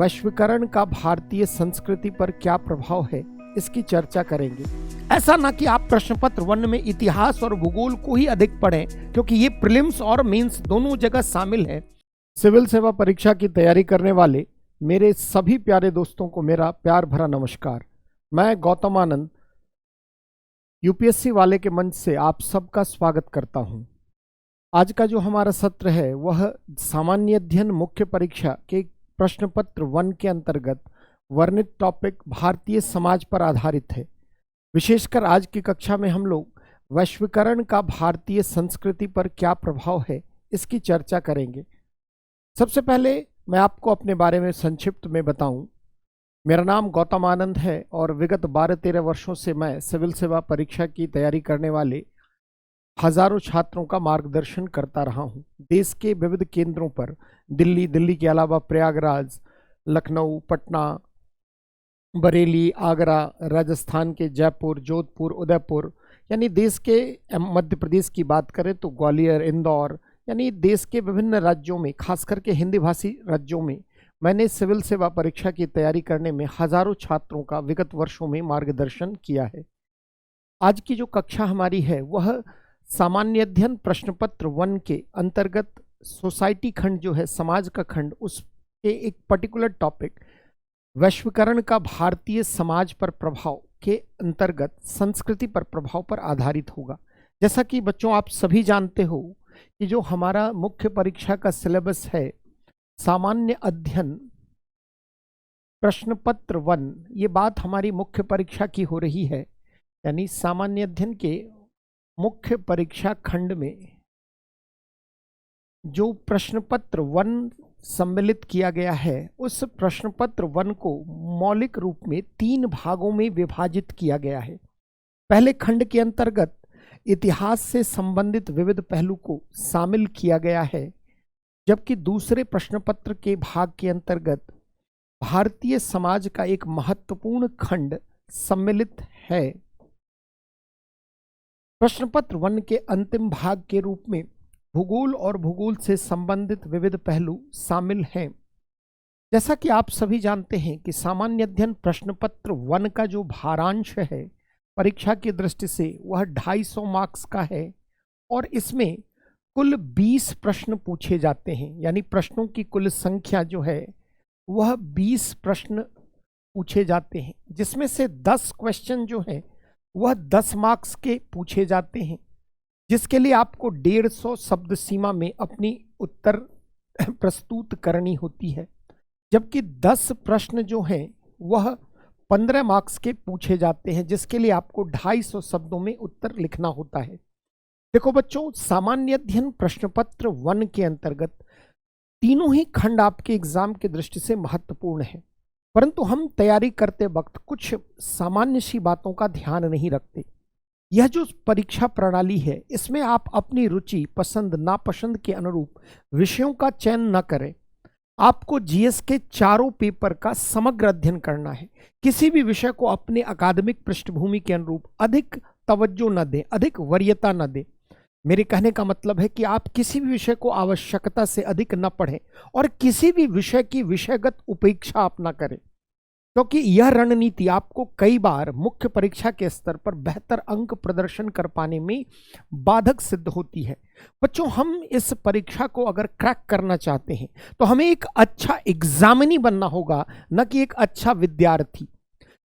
वैश्वीकरण का भारतीय संस्कृति पर क्या प्रभाव है, इसकी चर्चा करेंगे। ऐसा ना कि आप प्रश्न पत्र 1 में इतिहास और भूगोल को ही अधिक पढ़ें, क्योंकि ये प्रीलिम्स और मेंस दोनों जगह शामिल है। सिविल सेवा परीक्षा की तैयारी करने वाले मेरे सभी प्यारे दोस्तों को मेरा प्यार भरा नमस्कार। मैं गौतम आनंद यूपीएससी वाले के मंच से आप सबका स्वागत करता हूं। आज का जो हमारा सत्र है वह सामान्य अध्ययन मुख्य परीक्षा के प्रश्न पत्र 1 के अंतर्गत वर्णित टॉपिक भारतीय समाज पर आधारित है। विशेषकर आज की कक्षा में हम लोग वैश्वीकरण का भारतीय संस्कृति पर क्या प्रभाव है, इसकी चर्चा करेंगे। सबसे पहले मैं आपको अपने बारे में संक्षिप्त में बताऊं। मेरा नाम गौतम आनंद है और विगत 12-13 वर्षों से मैं सिविल सेवा परीक्षा की तैयारी करने वाले हजारों छात्रों का मार्गदर्शन करता रहा हूं। देश के विविध केंद्रों पर दिल्ली के अलावा प्रयागराज, लखनऊ, पटना, बरेली, आगरा, राजस्थान के जयपुर, जोधपुर, उदयपुर, यानी देश के मध्य प्रदेश की बात करें तो ग्वालियर, इंदौर, यानी देश के विभिन्न राज्यों में, खास करके हिंदी भाषी राज्यों में मैंने सिविल सेवा परीक्षा की तैयारी करने में हजारों छात्रों का विगत वर्षों में मार्गदर्शन किया है। आज की जो कक्षा हमारी है वह सामान्य अध्ययन प्रश्न पत्र 1 के अंतर्गत सोसाइटी खंड जो है, समाज का खंड, उसके एक पर्टिकुलर टॉपिक वैश्वीकरण का भारतीय समाज पर प्रभाव के अंतर्गत संस्कृति पर प्रभाव पर आधारित होगा। जैसा कि बच्चों आप सभी जानते हो कि जो हमारा मुख्य परीक्षा का सिलेबस है सामान्य अध्ययन प्रश्न पत्र 1, ये बात हमारी मुख्य परीक्षा की हो रही है। यानी सामान्य अध्ययन के मुख्य परीक्षा खंड में जो प्रश्न पत्र 1 सम्मिलित किया गया है, उस प्रश्न पत्र 1 को मौलिक रूप में 3 भागों में विभाजित किया गया है। पहले खंड के अंतर्गत इतिहास से संबंधित विविध पहलू को शामिल किया गया है, जबकि दूसरे प्रश्न पत्र के भाग के अंतर्गत भारतीय समाज का एक महत्वपूर्ण खंड सम्मिलित है। प्रश्न पत्र 1 के अंतिम भाग के रूप में भूगोल और भूगोल से संबंधित विविध पहलू शामिल हैं। जैसा कि आप सभी जानते हैं कि सामान्य अध्ययन प्रश्न पत्र 1 का जो भारांश है परीक्षा की दृष्टि से वह 250 मार्क्स का है और इसमें कुल 20 प्रश्न पूछे जाते हैं। यानी प्रश्नों की कुल संख्या जो है वह 20 प्रश्न पूछे जाते हैं, जिसमें से 10 क्वेश्चन जो है वह 10 मार्क्स के पूछे जाते हैं, जिसके लिए आपको 150 शब्द सीमा में अपनी उत्तर प्रस्तुत करनी होती है। जबकि 10 प्रश्न जो हैं वह 15 मार्क्स के पूछे जाते हैं, जिसके लिए आपको 250 शब्दों में उत्तर लिखना होता है। देखो बच्चों, सामान्य अध्ययन प्रश्न पत्र 1 के अंतर्गत तीनों ही खंड आपके एग्जाम की दृष्टि से महत्वपूर्ण है, परंतु हम तैयारी करते वक्त कुछ सामान्य सी बातों का ध्यान नहीं रखते। यह जो परीक्षा प्रणाली है इसमें आप अपनी रुचि, पसंद, नापसंद के अनुरूप विषयों का चयन न करें। आपको जीएस के चारों पेपर का समग्र अध्ययन करना है। किसी भी विषय को अपने अकादमिक पृष्ठभूमि के अनुरूप अधिक तवज्जो न दें, अधिक वरीयता न दें। मेरे कहने का मतलब है कि आप किसी भी विषय को आवश्यकता से अधिक न पढ़ें और किसी भी विषय की विषयगत उपेक्षा आप न करें, क्योंकि यह रणनीति आपको कई बार मुख्य परीक्षा के स्तर पर बेहतर अंक प्रदर्शन कर पाने में बाधक सिद्ध होती है। बच्चों, हम इस परीक्षा को अगर क्रैक करना चाहते हैं तो हमें एक अच्छा एग्जामिनी बनना होगा, न कि एक अच्छा विद्यार्थी।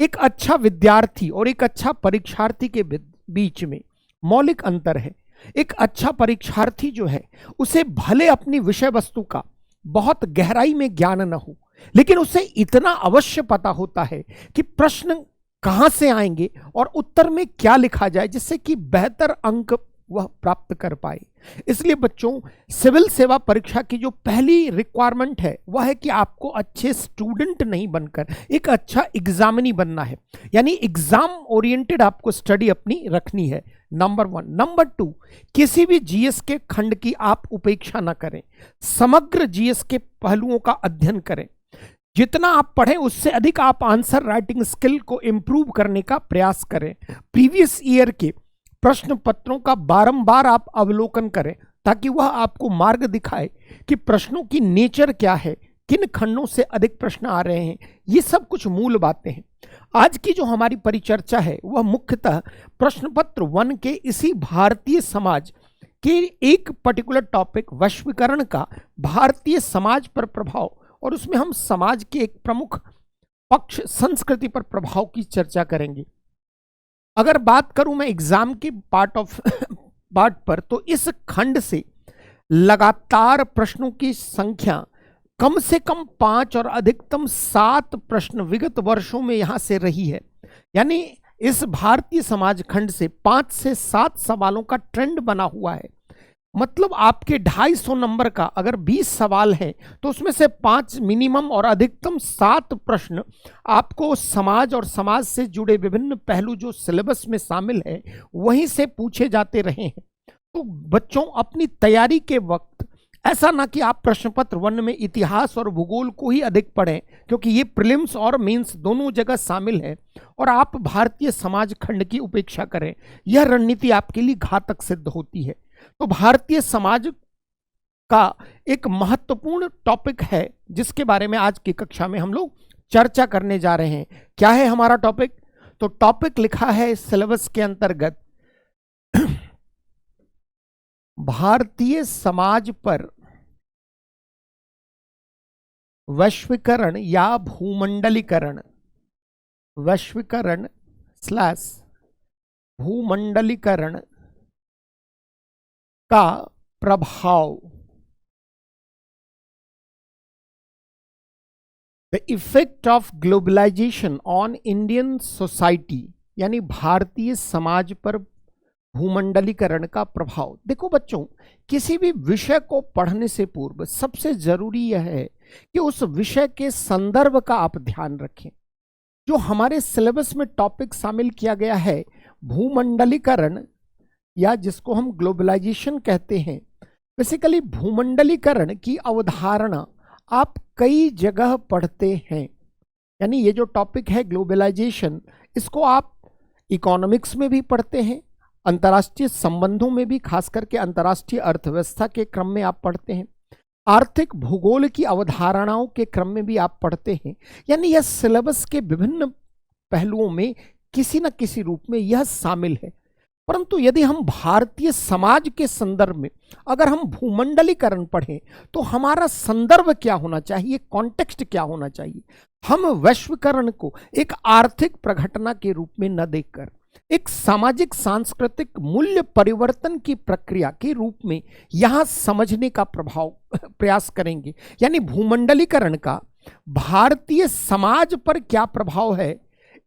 एक अच्छा विद्यार्थी और एक अच्छा परीक्षार्थी के बीच में मौलिक अंतर है। एक अच्छा परीक्षार्थी जो है उसे भले अपनी विषय वस्तु का बहुत गहराई में ज्ञान न हो, लेकिन उसे इतना अवश्य पता होता है कि प्रश्न कहां से आएंगे और उत्तर में क्या लिखा जाए, जिससे कि बेहतर अंक वह प्राप्त कर पाए। इसलिए बच्चों, सिविल सेवा परीक्षा की जो पहली रिक्वायरमेंट है वह है कि आपको अच्छे स्टूडेंट नहीं बनकर एक अच्छा एग्जामिनी बनना है। यानी एग्जाम ओरिएंटेड आपको स्टडी अपनी रखनी है, नंबर 1। नंबर 2, किसी भी जीएस के खंड की आप उपेक्षा ना करें। समग्र जीएस के पहलुओं का अध्ययन करें। जितना आप पढ़ें उससे अधिक आप आंसर राइटिंग स्किल को इंप्रूव करने का प्रयास करें। प्रीवियस ईयर के प्रश्न पत्रों का बारंबार आप अवलोकन करें ताकि वह आपको मार्ग दिखाए कि प्रश्नों की नेचर क्या है, किन खंडों से अधिक प्रश्न आ रहे हैं, ये सब कुछ मूल बातें हैं। आज की जो हमारी परिचर्चा है वह मुख्यतः प्रश्न पत्र 1 के इसी भारतीय समाज के एक पर्टिकुलर टॉपिक वैश्वीकरण का भारतीय समाज पर प्रभाव, और उसमें हम समाज के एक प्रमुख पक्ष संस्कृति पर प्रभाव की चर्चा करेंगे। अगर बात करूं मैं एग्जाम के पार्ट पर, तो इस खंड से लगातार प्रश्नों की संख्या कम से कम 5 और अधिकतम 7 प्रश्न विगत वर्षों में यहां से रही है। यानी इस भारतीय समाज खंड से 5 से 7 सवालों का ट्रेंड बना हुआ है। मतलब आपके 250 नंबर का अगर 20 सवाल है तो उसमें से 5 मिनिमम और अधिकतम 7 प्रश्न आपको समाज और समाज से जुड़े विभिन्न पहलू जो सिलेबस में शामिल है वहीं से पूछे जाते रहे हैं। तो बच्चों, अपनी तैयारी के वक्त ऐसा ना कि आप प्रश्न पत्र 1 में इतिहास और भूगोल को ही अधिक पढ़ें, क्योंकि ये प्रीलिम्स और मेंस दोनों जगह शामिल है, और आप भारतीय समाज खंड की उपेक्षा करें। यह रणनीति आपके लिए घातक सिद्ध होती है। तो भारतीय समाज का एक महत्वपूर्ण टॉपिक है जिसके बारे में आज की कक्षा में हम लोग चर्चा करने जा रहे हैं। क्या है हमारा टॉपिक? तो टॉपिक लिखा है सिलेबस के अंतर्गत भारतीय समाज पर वैश्वीकरण या भूमंडलीकरण, वैश्वीकरण/भूमंडलीकरण का प्रभाव, the effect of globalisation on Indian society, यानी भारतीय समाज पर भूमंडलीकरण का प्रभाव। देखो बच्चों, किसी भी विषय को पढ़ने से पूर्व सबसे जरूरी यह है कि उस विषय के संदर्भ का आप ध्यान रखें। जो हमारे सिलेबस में टॉपिक शामिल किया गया है भूमंडलीकरण, या जिसको हम ग्लोबलाइजेशन कहते हैं, बेसिकली भूमंडलीकरण की अवधारणा आप कई जगह पढ़ते हैं। यानी ये जो टॉपिक है ग्लोबलाइजेशन, इसको आप इकोनॉमिक्स में भी पढ़ते हैं, अंतर्राष्ट्रीय संबंधों में भी, खास करके अंतर्राष्ट्रीय अर्थव्यवस्था के क्रम में आप पढ़ते हैं, आर्थिक भूगोल की अवधारणाओं के क्रम में भी आप पढ़ते हैं। यानी यह सिलेबस के विभिन्न पहलुओं में किसी न किसी रूप में यह शामिल है। परंतु यदि हम भारतीय समाज के संदर्भ में अगर हम भूमंडलीकरण पढ़ें तो हमारा संदर्भ क्या होना चाहिए, कॉन्टेक्स्ट क्या होना चाहिए। हम वैश्वीकरण को एक आर्थिक प्रघटना के रूप में न देखकर एक सामाजिक सांस्कृतिक मूल्य परिवर्तन की प्रक्रिया के रूप में यहां समझने का प्रयास करेंगे। यानी भूमंडलीकरण का भारतीय समाज पर क्या प्रभाव है,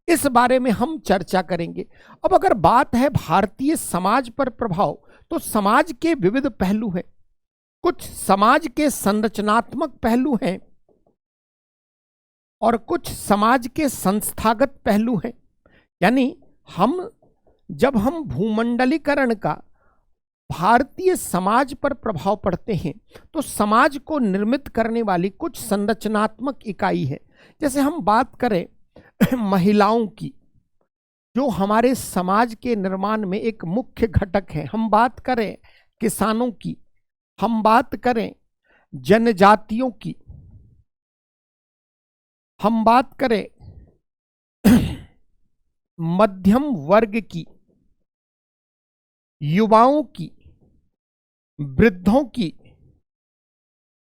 इस बारे में हम चर्चा करेंगे। अब अगर बात है भारतीय समाज पर प्रभाव, तो समाज के विविध पहलू हैं। कुछ समाज के संरचनात्मक पहलू हैं और कुछ समाज के संस्थागत पहलू हैं। यानी जब हम भूमंडलीकरण का भारतीय समाज पर प्रभाव पढ़ते हैं तो समाज को निर्मित करने वाली कुछ संरचनात्मक इकाई है। जैसे हम बात करें महिलाओं की, जो हमारे समाज के निर्माण में एक मुख्य घटक है, हम बात करें किसानों की, हम बात करें जनजातियों की, हम बात करें मध्यम वर्ग की, युवाओं की, वृद्धों की,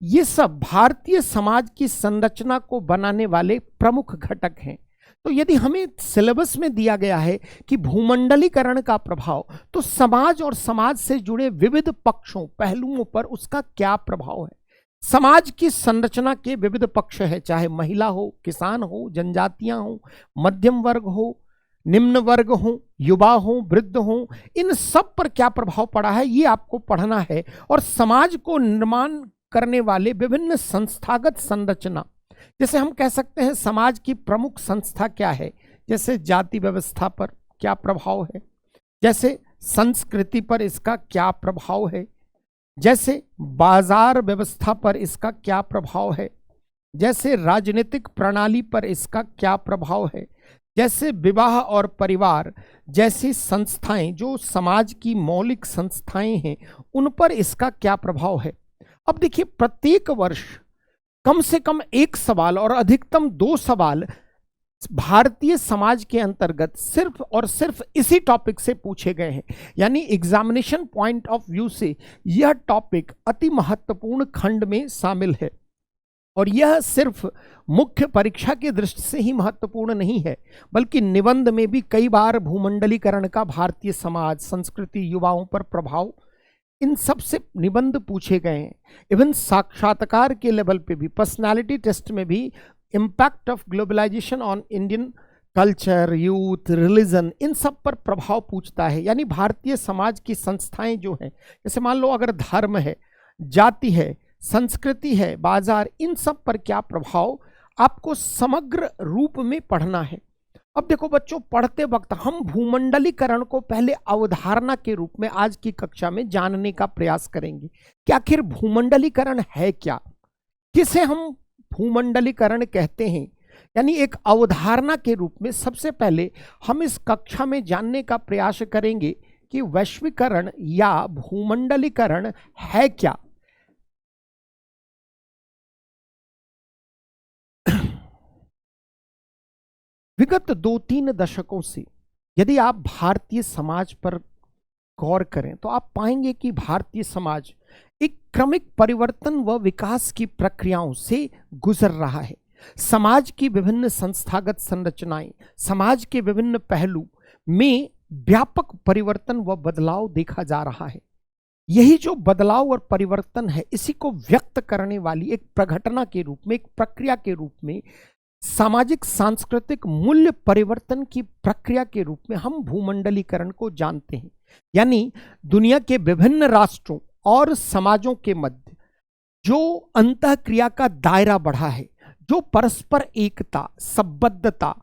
ये सब भारतीय समाज की संरचना को बनाने वाले प्रमुख घटक हैं। तो यदि हमें सिलेबस में दिया गया है कि भूमंडलीकरण का प्रभाव, तो समाज और समाज से जुड़े विविध पक्षों, पहलुओं पर उसका क्या प्रभाव है। समाज की संरचना के विविध पक्ष है, चाहे महिला हो, किसान हो, जनजातियां हो, मध्यम वर्ग हो, निम्न वर्ग हो, युवा हो, वृद्ध हो, इन सब पर क्या प्रभाव पड़ा है ये आपको पढ़ना है। और समाज को निर्माण करने वाले विभिन्न संस्थागत संरचना, जैसे हम कह सकते हैं समाज की प्रमुख संस्था क्या है, जैसे जाति व्यवस्था पर क्या प्रभाव है, जैसे संस्कृति पर इसका क्या प्रभाव है, जैसे बाजार व्यवस्था पर इसका क्या प्रभाव है, जैसे राजनीतिक प्रणाली पर इसका क्या प्रभाव है, जैसे विवाह और परिवार जैसी संस्थाएं जो समाज की मौलिक संस्थाएं हैं, उन पर इसका क्या प्रभाव है। अब देखिए, प्रत्येक वर्ष कम से कम एक सवाल और अधिकतम 2 सवाल भारतीय समाज के अंतर्गत सिर्फ और सिर्फ इसी टॉपिक से पूछे गए हैं। यानी एग्जामिनेशन पॉइंट ऑफ व्यू से यह टॉपिक अति महत्वपूर्ण खंड में शामिल है। और यह सिर्फ मुख्य परीक्षा की दृष्टि से ही महत्वपूर्ण नहीं है, बल्कि निबंध में भी कई बार भूमंडलीकरण का भारतीय समाज, संस्कृति, युवाओं पर प्रभाव, इन सब से निबंध पूछे गए हैं। इवन साक्षात्कार के लेवल पे भी, पर्सनालिटी टेस्ट में भी impact of globalisation on Indian culture, youth, religion, इन सब पर प्रभाव पूछता है। यानी भारतीय समाज की संस्थाएं जो हैं, जैसे मान लो अगर धर्म है, जाति है, संस्कृति है, बाजार, इन सब पर क्या प्रभाव, आपको समग्र रूप में पढ़ना है। अब देखो बच्चों, पढ़ते वक्त हम भूमंडलीकरण को पहले अवधारणा के रूप में आज की कक्षा में जानने का प्रयास करेंगे कि आखिर भूमंडलीकरण है क्या, किसे हम भूमंडलीकरण कहते हैं। यानी एक अवधारणा के रूप में सबसे पहले हम इस कक्षा में जानने का प्रयास करेंगे कि वैश्वीकरण या भूमंडलीकरण है क्या। विगत 2-3 दशकों से यदि आप भारतीय समाज पर गौर करें तो आप पाएंगे कि भारतीय समाज एक क्रमिक परिवर्तन व विकास की प्रक्रियाओं से गुजर रहा है। समाज की विभिन्न संस्थागत संरचनाएं, समाज के विभिन्न पहलू में व्यापक परिवर्तन व बदलाव देखा जा रहा है। यही जो बदलाव और परिवर्तन है, इसी को व्यक्त करने वाली एक प्रघटना के रूप में, एक प्रक्रिया के रूप में, सामाजिक सांस्कृतिक मूल्य परिवर्तन की प्रक्रिया के रूप में हम भूमंडलीकरण को जानते हैं। यानी दुनिया के विभिन्न राष्ट्रों और समाजों के मध्य जो अंतःक्रिया का दायरा बढ़ा है, जो परस्पर एकता, संबद्धता,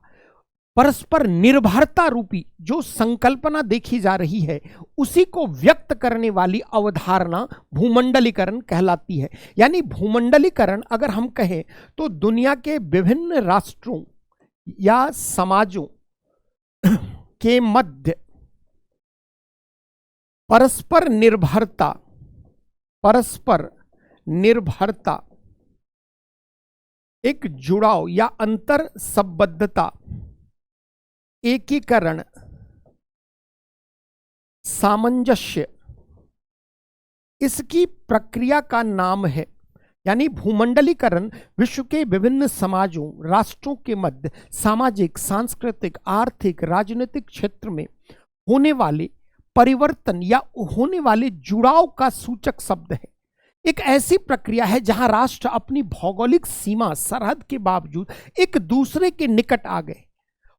परस्पर निर्भरता रूपी जो संकल्पना देखी जा रही है, उसी को व्यक्त करने वाली अवधारणा भूमंडलीकरण कहलाती है। यानी भूमंडलीकरण अगर हम कहें तो दुनिया के विभिन्न राष्ट्रों या समाजों के मध्य परस्पर निर्भरता, एक जुड़ाव या अंतर संबद्धता, एकीकरण, सामंजस्य, इसकी प्रक्रिया का नाम है। यानी भूमंडलीकरण विश्व के विभिन्न समाजों, राष्ट्रों के मध्य सामाजिक, सांस्कृतिक, आर्थिक, राजनीतिक क्षेत्र में होने वाले परिवर्तन या होने वाले जुड़ाव का सूचक शब्द है। एक ऐसी प्रक्रिया है जहां राष्ट्र अपनी भौगोलिक सीमा, सरहद के बावजूद एक दूसरे के निकट आ गए,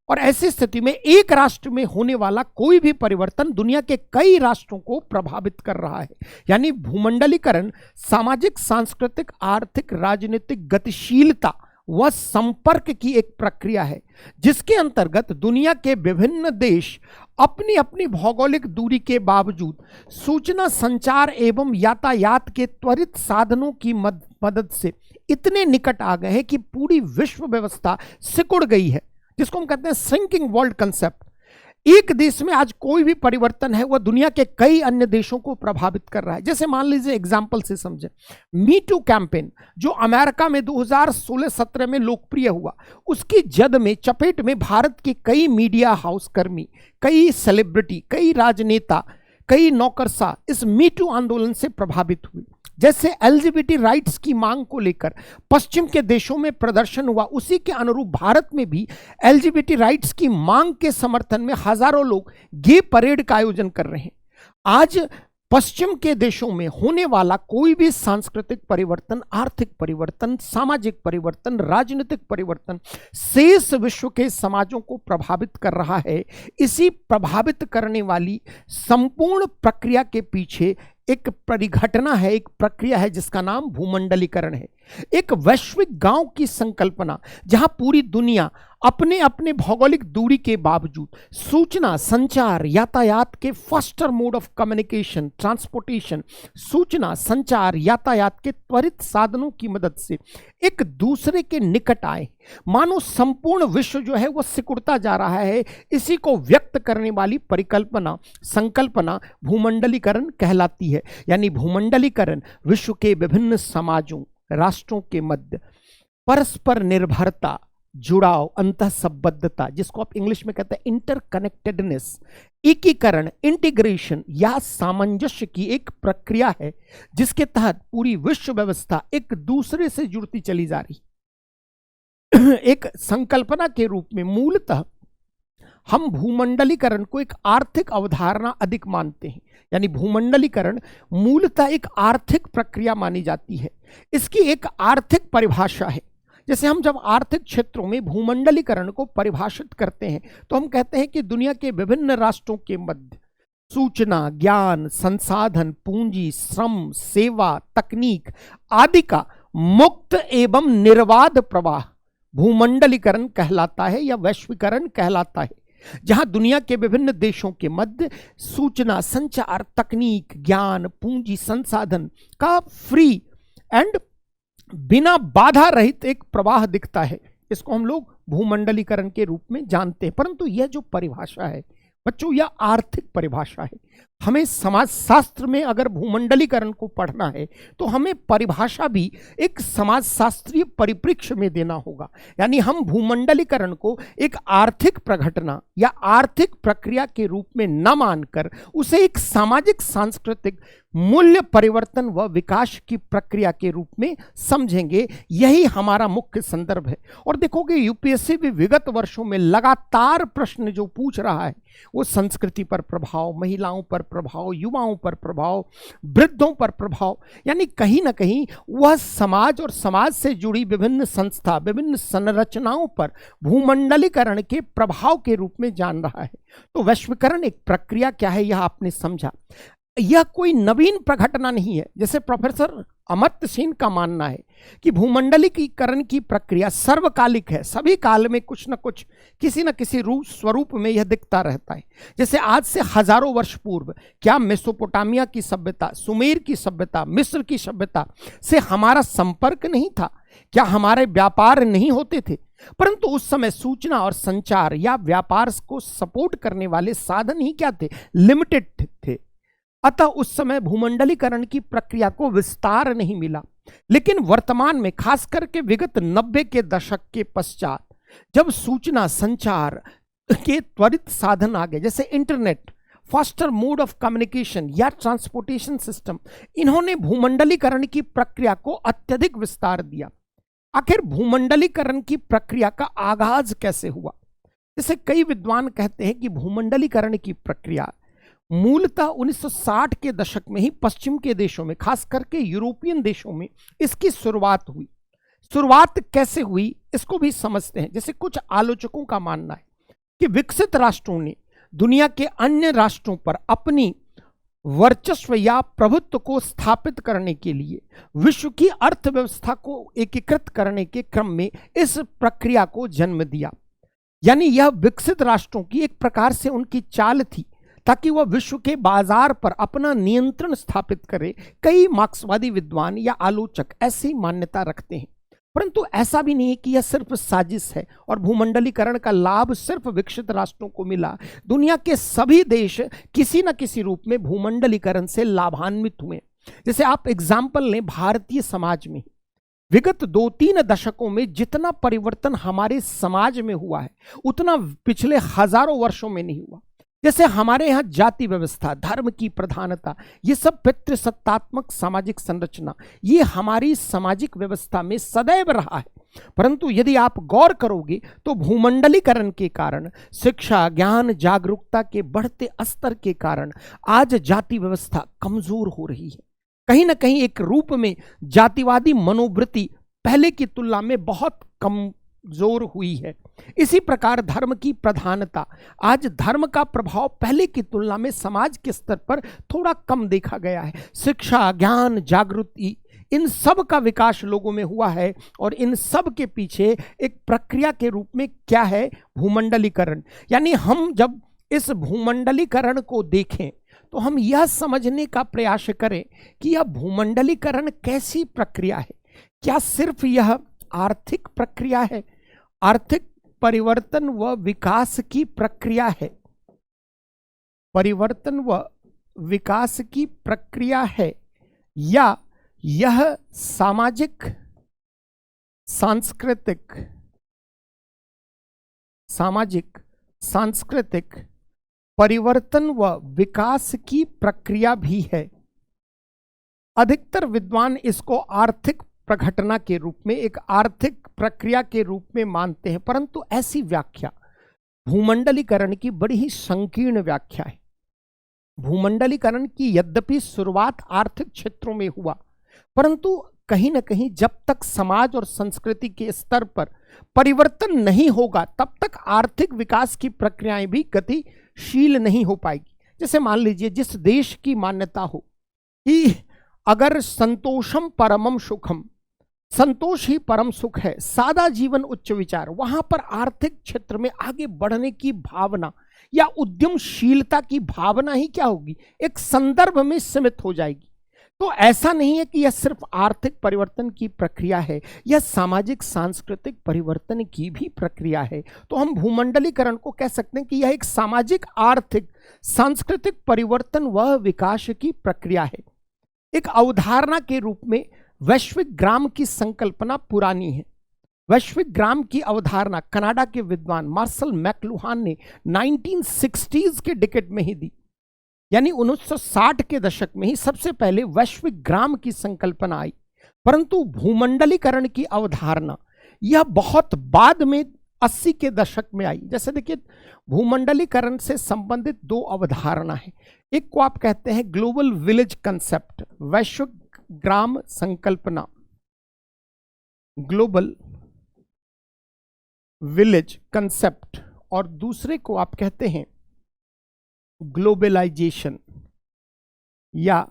और ऐसी स्थिति में एक राष्ट्र में होने वाला कोई भी परिवर्तन दुनिया के कई राष्ट्रों को प्रभावित कर रहा है। यानी भूमंडलीकरण सामाजिक, सांस्कृतिक, आर्थिक, राजनीतिक गतिशीलता व संपर्क की एक प्रक्रिया है, जिसके अंतर्गत दुनिया के विभिन्न देश अपनी अपनी भौगोलिक दूरी के बावजूद सूचना, संचार एवं यातायात के त्वरित साधनों की मदद से इतने निकट आ गए हैं कि पूरी विश्व व्यवस्था सिकुड़ गई है, जिसको हम कहते हैं श्रिंकिंग वर्ल्ड कंसेप्ट। एक देश में आज कोई भी परिवर्तन है वह दुनिया के कई अन्य देशों को प्रभावित कर रहा है। जैसे मान लीजिए, एग्जांपल से समझें, मी टू कैंपेन जो अमेरिका में 2016-17 में लोकप्रिय हुआ, उसकी जद में, चपेट में भारत के कई मीडिया हाउस कर्मी, कई सेलिब्रिटी, कई राजनेता, कई नौकरशाह इस मी टू आंदोलन से प्रभावित हुए। जैसे एलजीबीटी राइट्स की मांग को लेकर पश्चिम के देशों में प्रदर्शन हुआ, उसी के अनुरूप भारत में भी एलजीबीटी राइट्स की मांग के समर्थन में हजारों लोग गे परेड का आयोजन कर रहे हैं। आज पश्चिम के देशों में होने वाला कोई भी सांस्कृतिक परिवर्तन, आर्थिक परिवर्तन, सामाजिक परिवर्तन, राजनीतिक परिवर्तन शेष विश्व के समाजों को प्रभावित कर रहा है। इसी प्रभावित करने वाली संपूर्ण प्रक्रिया के पीछे एक परिघटना है, एक प्रक्रिया है जिसका नाम भूमंडलीकरण है। एक वैश्विक गांव की संकल्पना, जहां पूरी दुनिया अपने अपने भौगोलिक दूरी के बावजूद सूचना, संचार, यातायात के faster mode of communication, transportation, सूचना, संचार, यातायात के त्वरित साधनों की मदद से एक दूसरे के निकट आए। मानो संपूर्ण विश्व जो है वह सिकुड़ता जा रहा है। इसी को व्यक्त करने वाली परिकल्पना, संकल्पना भूमंडलीकरण कहलाती है। यानी भूमंडलीकरण विश्व के विभिन्न समाजों, राष्ट्रों के मध्य परस्पर निर्भरता, जुड़ाव, अंतःसंबद्धता, जिसको आप इंग्लिश में कहते हैं इंटरकनेक्टेडनेस, एकीकरण, इंटीग्रेशन या सामंजस्य की एक प्रक्रिया है जिसके तहत पूरी विश्व व्यवस्था एक दूसरे से जुड़ती चली जा रही। एक संकल्पना के रूप में मूलतः हम भूमंडलीकरण को एक आर्थिक अवधारणा अधिक मानते हैं, यानी भूमंडलीकरण मूलतः एक आर्थिक प्रक्रिया मानी जाती है। इसकी एक आर्थिक परिभाषा है। जैसे हम जब आर्थिक क्षेत्रों में भूमंडलीकरण को परिभाषित करते हैं तो हम कहते हैं कि दुनिया के विभिन्न राष्ट्रों के मध्य सूचना, ज्ञान, संसाधन, पूंजी, श्रम, सेवा, तकनीक आदि का मुक्त एवं निर्बाध प्रवाह भूमंडलीकरण कहलाता है या वैश्वीकरण कहलाता है, जहां दुनिया के विभिन्न देशों के मध्य सूचना, संचार, तकनीक, ज्ञान, पूंजी, संसाधन का फ्री एंड बिना बाधा रहित एक प्रवाह दिखता है। इसको हम लोग भूमंडलीकरण के रूप में जानते हैं। परंतु यह जो परिभाषा है बच्चों, यह आर्थिक परिभाषा है। हमें समाजशास्त्र में अगर भूमंडलीकरण को पढ़ना है तो हमें परिभाषा भी एक समाजशास्त्रीय परिप्रेक्ष्य में देना होगा। यानी हम भूमंडलीकरण को एक आर्थिक प्रघटना या आर्थिक प्रक्रिया के रूप में न मानकर उसे एक सामाजिक सांस्कृतिक मूल्य परिवर्तन व विकास की प्रक्रिया के रूप में समझेंगे। यही हमारा मुख्य संदर्भ है। और देखोगे यूपीएससी भी विगत वर्षों में लगातार प्रश्न जो पूछ रहा है वो संस्कृति पर प्रभाव, महिलाओं पर प्रभाव, युवाओं पर प्रभाव, वृद्धों पर प्रभाव, यानी कहीं ना कहीं वह समाज और समाज से जुड़ी विभिन्न संस्था, विभिन्न संरचनाओं पर भूमंडलीकरण के प्रभाव के रूप में जान रहा है। तो वैश्वीकरण एक प्रक्रिया क्या है यह आपने समझा। यह कोई नवीन प्रघटना नहीं है। जैसे प्रोफेसर अमर्त्य सेन का मानना है कि भूमंडलीकरण की प्रक्रिया सर्वकालिक है, सभी काल में कुछ न कुछ किसी न किसी रूप स्वरूप में यह दिखता रहता है। जैसे आज से हजारों वर्ष पूर्व क्या मेसोपोटामिया की सभ्यता, सुमेर की सभ्यता, मिस्र की सभ्यता से हमारा संपर्क नहीं था? क्या हमारे व्यापार नहीं होते थे? परंतु उस समय सूचना और संचार या व्यापार को सपोर्ट करने वाले साधन ही क्या थे? लिमिटेड थे। अतः उस समय भूमंडलीकरण की प्रक्रिया को विस्तार नहीं मिला। लेकिन वर्तमान में खास करके विगत 90 के दशक के पश्चात जब सूचना संचार के त्वरित साधन आ गए, जैसे internet, faster mode of communication या ट्रांसपोर्टेशन सिस्टम, इन्होंने भूमंडलीकरण की प्रक्रिया को अत्यधिक विस्तार दिया। आखिर भूमंडलीकरण की प्रक्रिया का आगाज कैसे हुआ? जैसे कई विद्वान कहते हैं कि भूमंडलीकरण की प्रक्रिया मूलतः 1960 के दशक में ही पश्चिम के देशों में, खास करके यूरोपियन देशों में इसकी शुरुआत हुई। शुरुआत कैसे हुई इसको भी समझते हैं। जैसे कुछ आलोचकों का मानना है कि विकसित राष्ट्रों ने दुनिया के अन्य राष्ट्रों पर अपनी वर्चस्व या प्रभुत्व को स्थापित करने के लिए विश्व की अर्थव्यवस्था को एकीकृत करने के क्रम में इस प्रक्रिया को जन्म दिया। यानी यह विकसित राष्ट्रों की एक प्रकार से उनकी चाल थी ताकि वह विश्व के बाजार पर अपना नियंत्रण स्थापित करे। कई मार्क्सवादी विद्वान या आलोचक ऐसी मान्यता रखते हैं। परंतु ऐसा भी नहीं है कि यह सिर्फ साजिश है और भूमंडलीकरण का लाभ सिर्फ विकसित राष्ट्रों को मिला। दुनिया के सभी देश किसी न किसी रूप में भूमंडलीकरण से लाभान्वित हुए। जैसे आप एग्जाम्पल लें भारतीय समाज में, विगत 2-3 दशकों में जितना परिवर्तन हमारे समाज में हुआ है उतना पिछले हजारों वर्षों में नहीं हुआ। जैसे हमारे यहाँ जाति व्यवस्था, धर्म की प्रधानता, ये सब पितृसत्तात्मक सामाजिक संरचना, ये हमारी सामाजिक व्यवस्था में सदैव रहा है। परंतु यदि आप गौर करोगे तो भूमंडलीकरण के कारण, शिक्षा, ज्ञान, जागरूकता के बढ़ते स्तर के कारण आज जाति व्यवस्था कमजोर हो रही है। कहीं ना कहीं एक रूप में जातिवादी मनोवृत्ति पहले की तुलना में बहुत कमजोर हुई है। इसी प्रकार धर्म की प्रधानता, आज धर्म का प्रभाव पहले की तुलना में समाज के स्तर पर थोड़ा कम देखा गया है। शिक्षा, ज्ञान, जागृति, इन सब का विकास लोगों में हुआ है और इन सब के पीछे एक प्रक्रिया के रूप में क्या है? भूमंडलीकरण। यानी हम जब इस भूमंडलीकरण को देखें तो हम यह समझने का प्रयास करें कि यह भूमंडलीकरण कैसी प्रक्रिया है। क्या सिर्फ यह आर्थिक प्रक्रिया है, आर्थिक परिवर्तन व विकास की प्रक्रिया है, परिवर्तन व विकास की प्रक्रिया है, या यह सामाजिक सांस्कृतिक, सामाजिक, सांस्कृतिक परिवर्तन व विकास की प्रक्रिया भी है। अधिकतर विद्वान इसको आर्थिक प्रघटना के रूप में, एक आर्थिक प्रक्रिया के रूप में मानते हैं, परंतु ऐसी व्याख्या भूमंडलीकरण की बड़ी ही संकीर्ण व्याख्या है। भूमंडलीकरण की यद्यपि शुरुआत आर्थिक क्षेत्रों में हुआ, परंतु कहीं ना कहीं जब तक समाज और संस्कृति के स्तर पर परिवर्तन नहीं होगा तब तक आर्थिक विकास की प्रक्रियाएं भी गतिशील नहीं हो पाएगी। जैसे मान लीजिए जिस देश की मान्यता हो कि अगर संतोषम परमम सुखम, संतोष ही परम सुख है, सादा जीवन उच्च विचार, वहां पर आर्थिक क्षेत्र में आगे बढ़ने की भावना या उद्यमशीलता की भावना ही क्या होगी, एक संदर्भ में सीमित हो जाएगी। तो ऐसा नहीं है कि यह सिर्फ आर्थिक परिवर्तन की प्रक्रिया है, यह सामाजिक सांस्कृतिक परिवर्तन की भी प्रक्रिया है। तो हम भूमंडलीकरण को कह सकते हैं कि यह एक सामाजिक आर्थिक सांस्कृतिक परिवर्तन व विकास की प्रक्रिया है। एक अवधारणा के रूप में वैश्विक ग्राम की संकल्पना पुरानी है। वैश्विक ग्राम की अवधारणा कनाडा के विद्वान मार्शल मैकलुहान ने 1960s के डिकेड में ही दी, यानी 1960 के दशक में ही सबसे पहले वैश्विक ग्राम की संकल्पना आई। परंतु भूमंडलीकरण की अवधारणा यह बहुत बाद में 80 के दशक में आई। जैसे देखिए, भूमंडलीकरण से संबंधित दो अवधारणा है। एक को आप कहते हैं ग्लोबल विलेज कंसेप्ट, वैश्विक ग्राम संकल्पना, ग्लोबल विलेज कंसेप्ट, और दूसरे को आप कहते हैं ग्लोबलाइजेशन या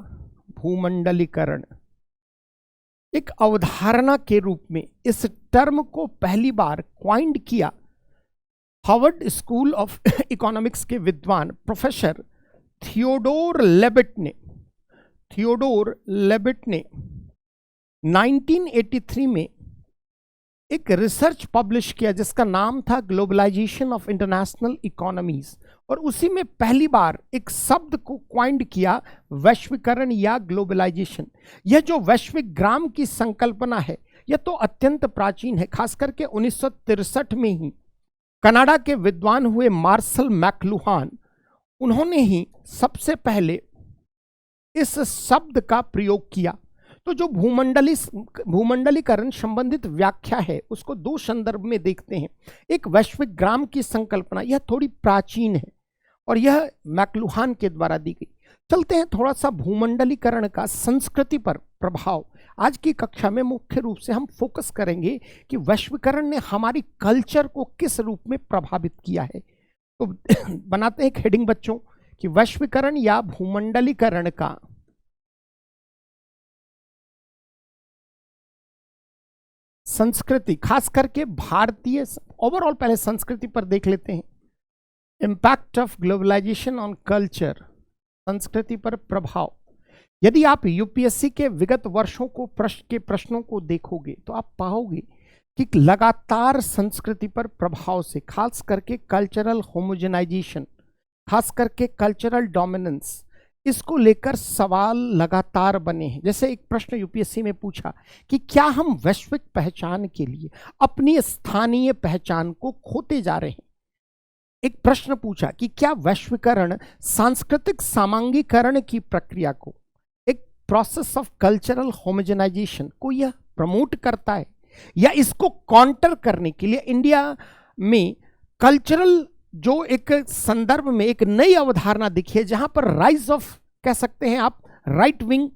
भूमंडलीकरण। एक अवधारणा के रूप में इस टर्म को पहली बार क्वाइंड किया हार्वर्ड स्कूल ऑफ इकोनॉमिक्स के विद्वान प्रोफेसर थियोडोर लेबिट ने 1983 में एक रिसर्च पब्लिश किया जिसका नाम था ग्लोबलाइजेशन ऑफ इंटरनेशनल इकोनॉमीज, और उसी में पहली बार एक शब्द को क्वाइंड किया वैश्वीकरण या ग्लोबलाइजेशन। यह जो वैश्विक ग्राम की संकल्पना है यह तो अत्यंत प्राचीन है। खास करके 1963 में ही कनाडा के विद्वान हुए मार्शल मैकलुहान, उन्होंने ही सबसे पहले इस शब्द का प्रयोग किया। तो जो भूमंडलीकरण संबंधित व्याख्या है उसको दो संदर्भ में देखते हैं। एक वैश्विक ग्राम की संकल्पना, यह थोड़ी प्राचीन है और यह मैकलुहान के द्वारा दी गई। चलते हैं थोड़ा सा भूमंडलीकरण का संस्कृति पर प्रभाव। आज की कक्षा में मुख्य रूप से हम फोकस करेंगे कि वैश्वीकरण ने हमारी कल्चर को किस रूप में प्रभावित किया है। तो बनाते हैं एक हेडिंग बच्चों कि वैश्वीकरण या भूमंडलीकरण का संस्कृति, खास करके भारतीय, ओवरऑल पहले संस्कृति पर देख लेते हैं। Impact of globalisation on culture, संस्कृति पर प्रभाव। यदि आप यूपीएससी के विगत वर्षों को प्रश्नों को देखोगे तो आप पाओगे कि लगातार संस्कृति पर प्रभाव से, खास करके कल्चरल होमोजेनाइजेशन, खास करके कल्चरल डोमिनेंस, इसको लेकर सवाल लगातार बने हैं। जैसे एक प्रश्न यूपीएससी में पूछा कि क्या हम वैश्विक पहचान के लिए अपनी स्थानीय पहचान को खोते जा रहे हैं। एक प्रश्न पूछा कि क्या वैश्वीकरण सांस्कृतिक सामांगीकरण की प्रक्रिया को, एक प्रोसेस ऑफ कल्चरल होमोजेनाइजेशन को यह प्रमोट करता है, या इसको काउंटर करने के लिए इंडिया में कल्चरल जो एक संदर्भ में एक नई अवधारणा दिखी है जहां पर राइज ऑफ, कह सकते हैं आप, राइट विंग,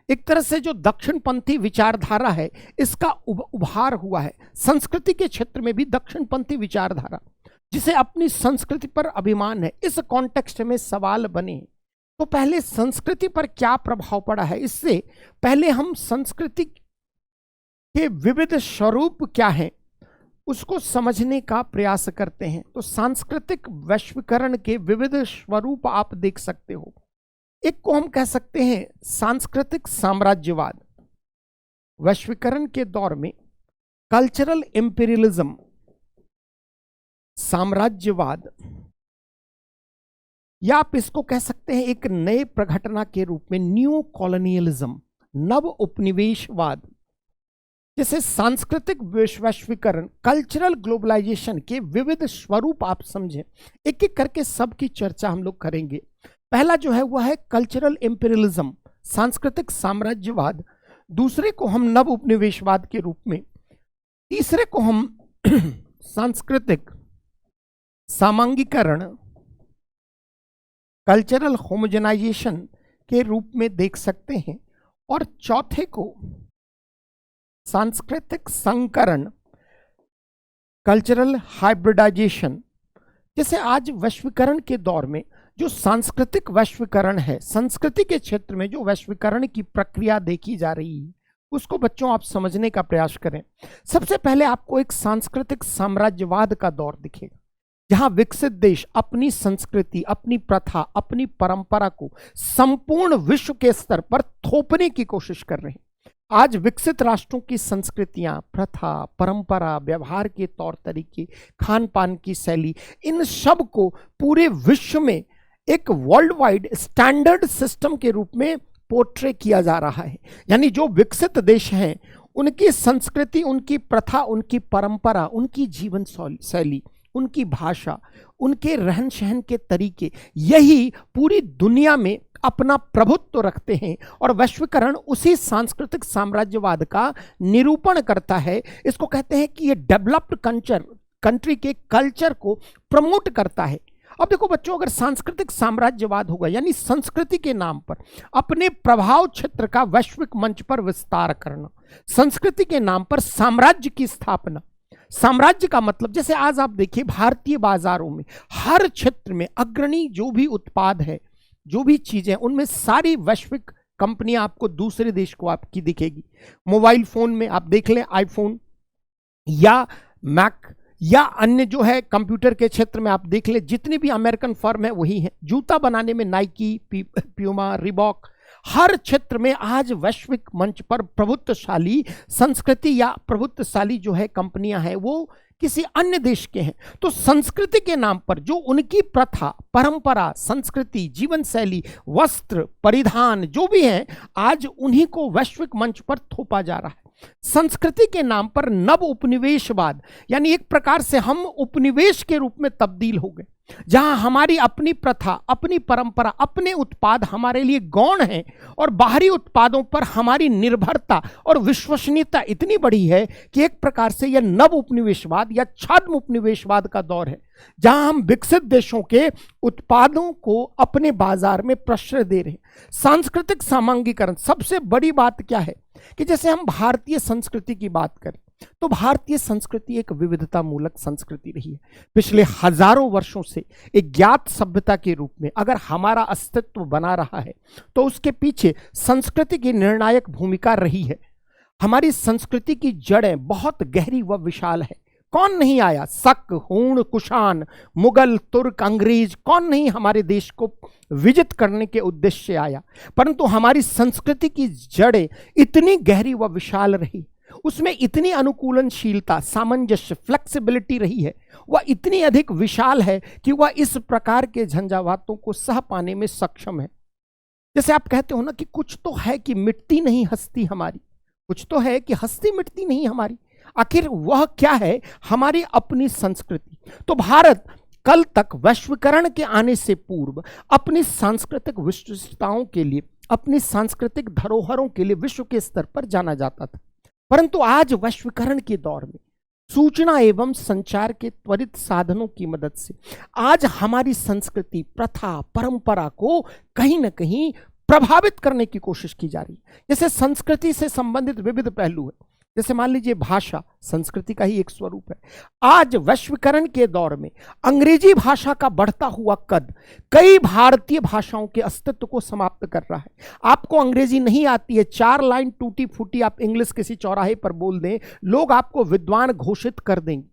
एक तरह से जो दक्षिणपंथी विचारधारा है इसका उभार हुआ है। संस्कृति के क्षेत्र में भी दक्षिणपंथी विचारधारा जिसे अपनी संस्कृति पर अभिमान है, इस कॉन्टेक्स्ट में सवाल बने। तो पहले संस्कृति पर क्या प्रभाव पड़ा है, इससे पहले हम संस्कृति के विविध स्वरूप क्या हैं उसको समझने का प्रयास करते हैं। तो सांस्कृतिक वैश्वीकरण के विविध स्वरूप आप देख सकते हो। एक को हम कह सकते हैं सांस्कृतिक साम्राज्यवाद। वैश्वीकरण के दौर में कल्चरल इंपीरियलिज्म, साम्राज्यवाद, या आप इसको कह सकते हैं एक नए प्रघटना के रूप में न्यू कॉलोनियलिज्म, नव उपनिवेशवाद, जैसे सांस्कृतिक वैश्वीकरण, कल्चरल ग्लोबलाइजेशन के विविध स्वरूप आप समझें, एक एक करके सबकी चर्चा हम लोग करेंगे। पहला जो है वह है कल्चरल इंपीरियलिज्म, सांस्कृतिक साम्राज्यवाद। दूसरे को हम नव उपनिवेशवाद के रूप में, तीसरे को हम सांस्कृतिक सामांगीकरण, कल्चरल होमोजेनाइजेशन के रूप में देख सकते हैं, और चौथे को सांस्कृतिक संकरण, कल्चरल हाइब्रिडाइजेशन। जैसे आज वैश्वीकरण के दौर में जो सांस्कृतिक वैश्वीकरण है, संस्कृति के क्षेत्र में जो वैश्वीकरण की प्रक्रिया देखी जा रही है, उसको बच्चों आप समझने का प्रयास करें। सबसे पहले आपको एक सांस्कृतिक साम्राज्यवाद का दौर दिखेगा, जहां विकसित देश अपनी संस्कृति, अपनी प्रथा, अपनी परंपरा को संपूर्ण विश्व के स्तर पर थोपने की कोशिश कर रहे हैं। आज विकसित राष्ट्रों की संस्कृतियां, प्रथा, परंपरा, व्यवहार के तौर तरीके, खान पान की शैली, इन सब को पूरे विश्व में एक वर्ल्ड वाइड स्टैंडर्ड सिस्टम के रूप में पोर्ट्रे किया जा रहा है। यानी जो विकसित देश हैं, उनकी संस्कृति, उनकी प्रथा, उनकी परंपरा, उनकी जीवन शैली, उनकी भाषा, उनके रहन सहन के तरीके, यही पूरी दुनिया में अपना प्रभुत्व रखते हैं। और वैश्वीकरण उसी सांस्कृतिक साम्राज्यवाद का निरूपण करता है। इसको कहते हैं कि ये डेवलप्ड कंट्री के कल्चर को प्रमोट करता है। अब देखो बच्चों, अगर सांस्कृतिक साम्राज्यवाद होगा, यानी संस्कृति के नाम पर अपने प्रभाव क्षेत्र का वैश्विक मंच पर विस्तार करना, संस्कृति के नाम पर साम्राज्य की स्थापना। साम्राज्य का मतलब, जैसे आज आप देखिए भारतीय बाजारों में हर क्षेत्र में अग्रणी जो भी उत्पाद है, जो भी चीजें, उनमें सारी वैश्विक कंपनियां आपको दूसरे देश को आपकी दिखेगी। मोबाइल फोन में आप देख लें, आईफोन या मैक या अन्य जो है कंप्यूटर के क्षेत्र में आप देख लें, जितनी भी अमेरिकन फर्म है वही है। जूता बनाने में नाइकी, प्यूमा, रिबॉक, हर क्षेत्र में आज वैश्विक मंच पर प्रभुत्वशाली संस्कृति या प्रभुत्वशाली जो है कंपनियां हैं, वो किसी अन्य देश के हैं। तो संस्कृति के नाम पर जो उनकी प्रथा, परंपरा, संस्कृति, जीवन शैली, वस्त्र, परिधान जो भी हैं, आज उन्हीं को वैश्विक मंच पर थोपा जा रहा है। संस्कृति के नाम पर नव उपनिवेशवाद, यानी एक प्रकार से हम उपनिवेश के रूप में तब्दील हो गए, जहां हमारी अपनी प्रथा, अपनी परंपरा, अपने उत्पाद हमारे लिए गौण हैं, और बाहरी उत्पादों पर हमारी निर्भरता और विश्वसनीयता इतनी बड़ी है कि एक प्रकार से यह नव उपनिवेशवाद या छद्म उपनिवेशवाद का दौर है, जहां हम विकसित देशों के उत्पादों को अपने बाजार में प्रश्रय दे रहे हैं। सांस्कृतिक सामांगीकरण, सबसे बड़ी बात क्या है कि जैसे हम भारतीय संस्कृति की बात करें, तो भारतीय संस्कृति एक विविधता मूलक संस्कृति रही है। पिछले हजारों वर्षों से एक ज्ञात सभ्यता के रूप में अगर हमारा अस्तित्व बना रहा है, तो उसके पीछे संस्कृति की निर्णायक भूमिका रही है। हमारी संस्कृति की जड़ें बहुत गहरी व विशाल है। कौन नहीं आया, शक, हूण, कुषाण, मुगल, तुर्क, अंग्रेज, कौन नहीं हमारे देश को विजित करने के उद्देश्य से आया, परंतु हमारी संस्कृति की जड़ें इतनी गहरी व विशाल रही, उसमें इतनी अनुकूलनशीलता, सामंजस्य, फ्लेक्सिबिलिटी रही है, वह इतनी अधिक विशाल है कि वह इस प्रकार के झंझावातों को सह पाने में सक्षम है। जैसे आप कहते हो ना कि कुछ तो है कि मिटती नहीं हस्ती हमारी, कुछ तो है कि हस्ती मिटती नहीं हमारी। आखिर वह क्या है? हमारी अपनी संस्कृति। तो भारत कल तक वैश्वीकरण के आने से पूर्व अपनी सांस्कृतिक विशिष्टताओं के लिए, अपनी सांस्कृतिक धरोहरों के लिए विश्व के स्तर पर जाना जाता था, परंतु आज वैश्वीकरण के दौर में सूचना एवं संचार के त्वरित साधनों की मदद से आज हमारी संस्कृति, प्रथा, परंपरा को कहीं ना कहीं प्रभावित करने की कोशिश की जा रही है। जैसे संस्कृति से संबंधित विविध पहलू है, जैसे मान लीजिए भाषा संस्कृति का ही एक स्वरूप है। आज वैश्वीकरण के दौर में अंग्रेजी भाषा का बढ़ता हुआ कद कई भारतीय भाषाओं के अस्तित्व को समाप्त कर रहा है। आपको अंग्रेजी नहीं आती है, 4 लाइन टूटी फूटी आप इंग्लिश किसी चौराहे पर बोल दें, लोग आपको विद्वान घोषित कर देंगे।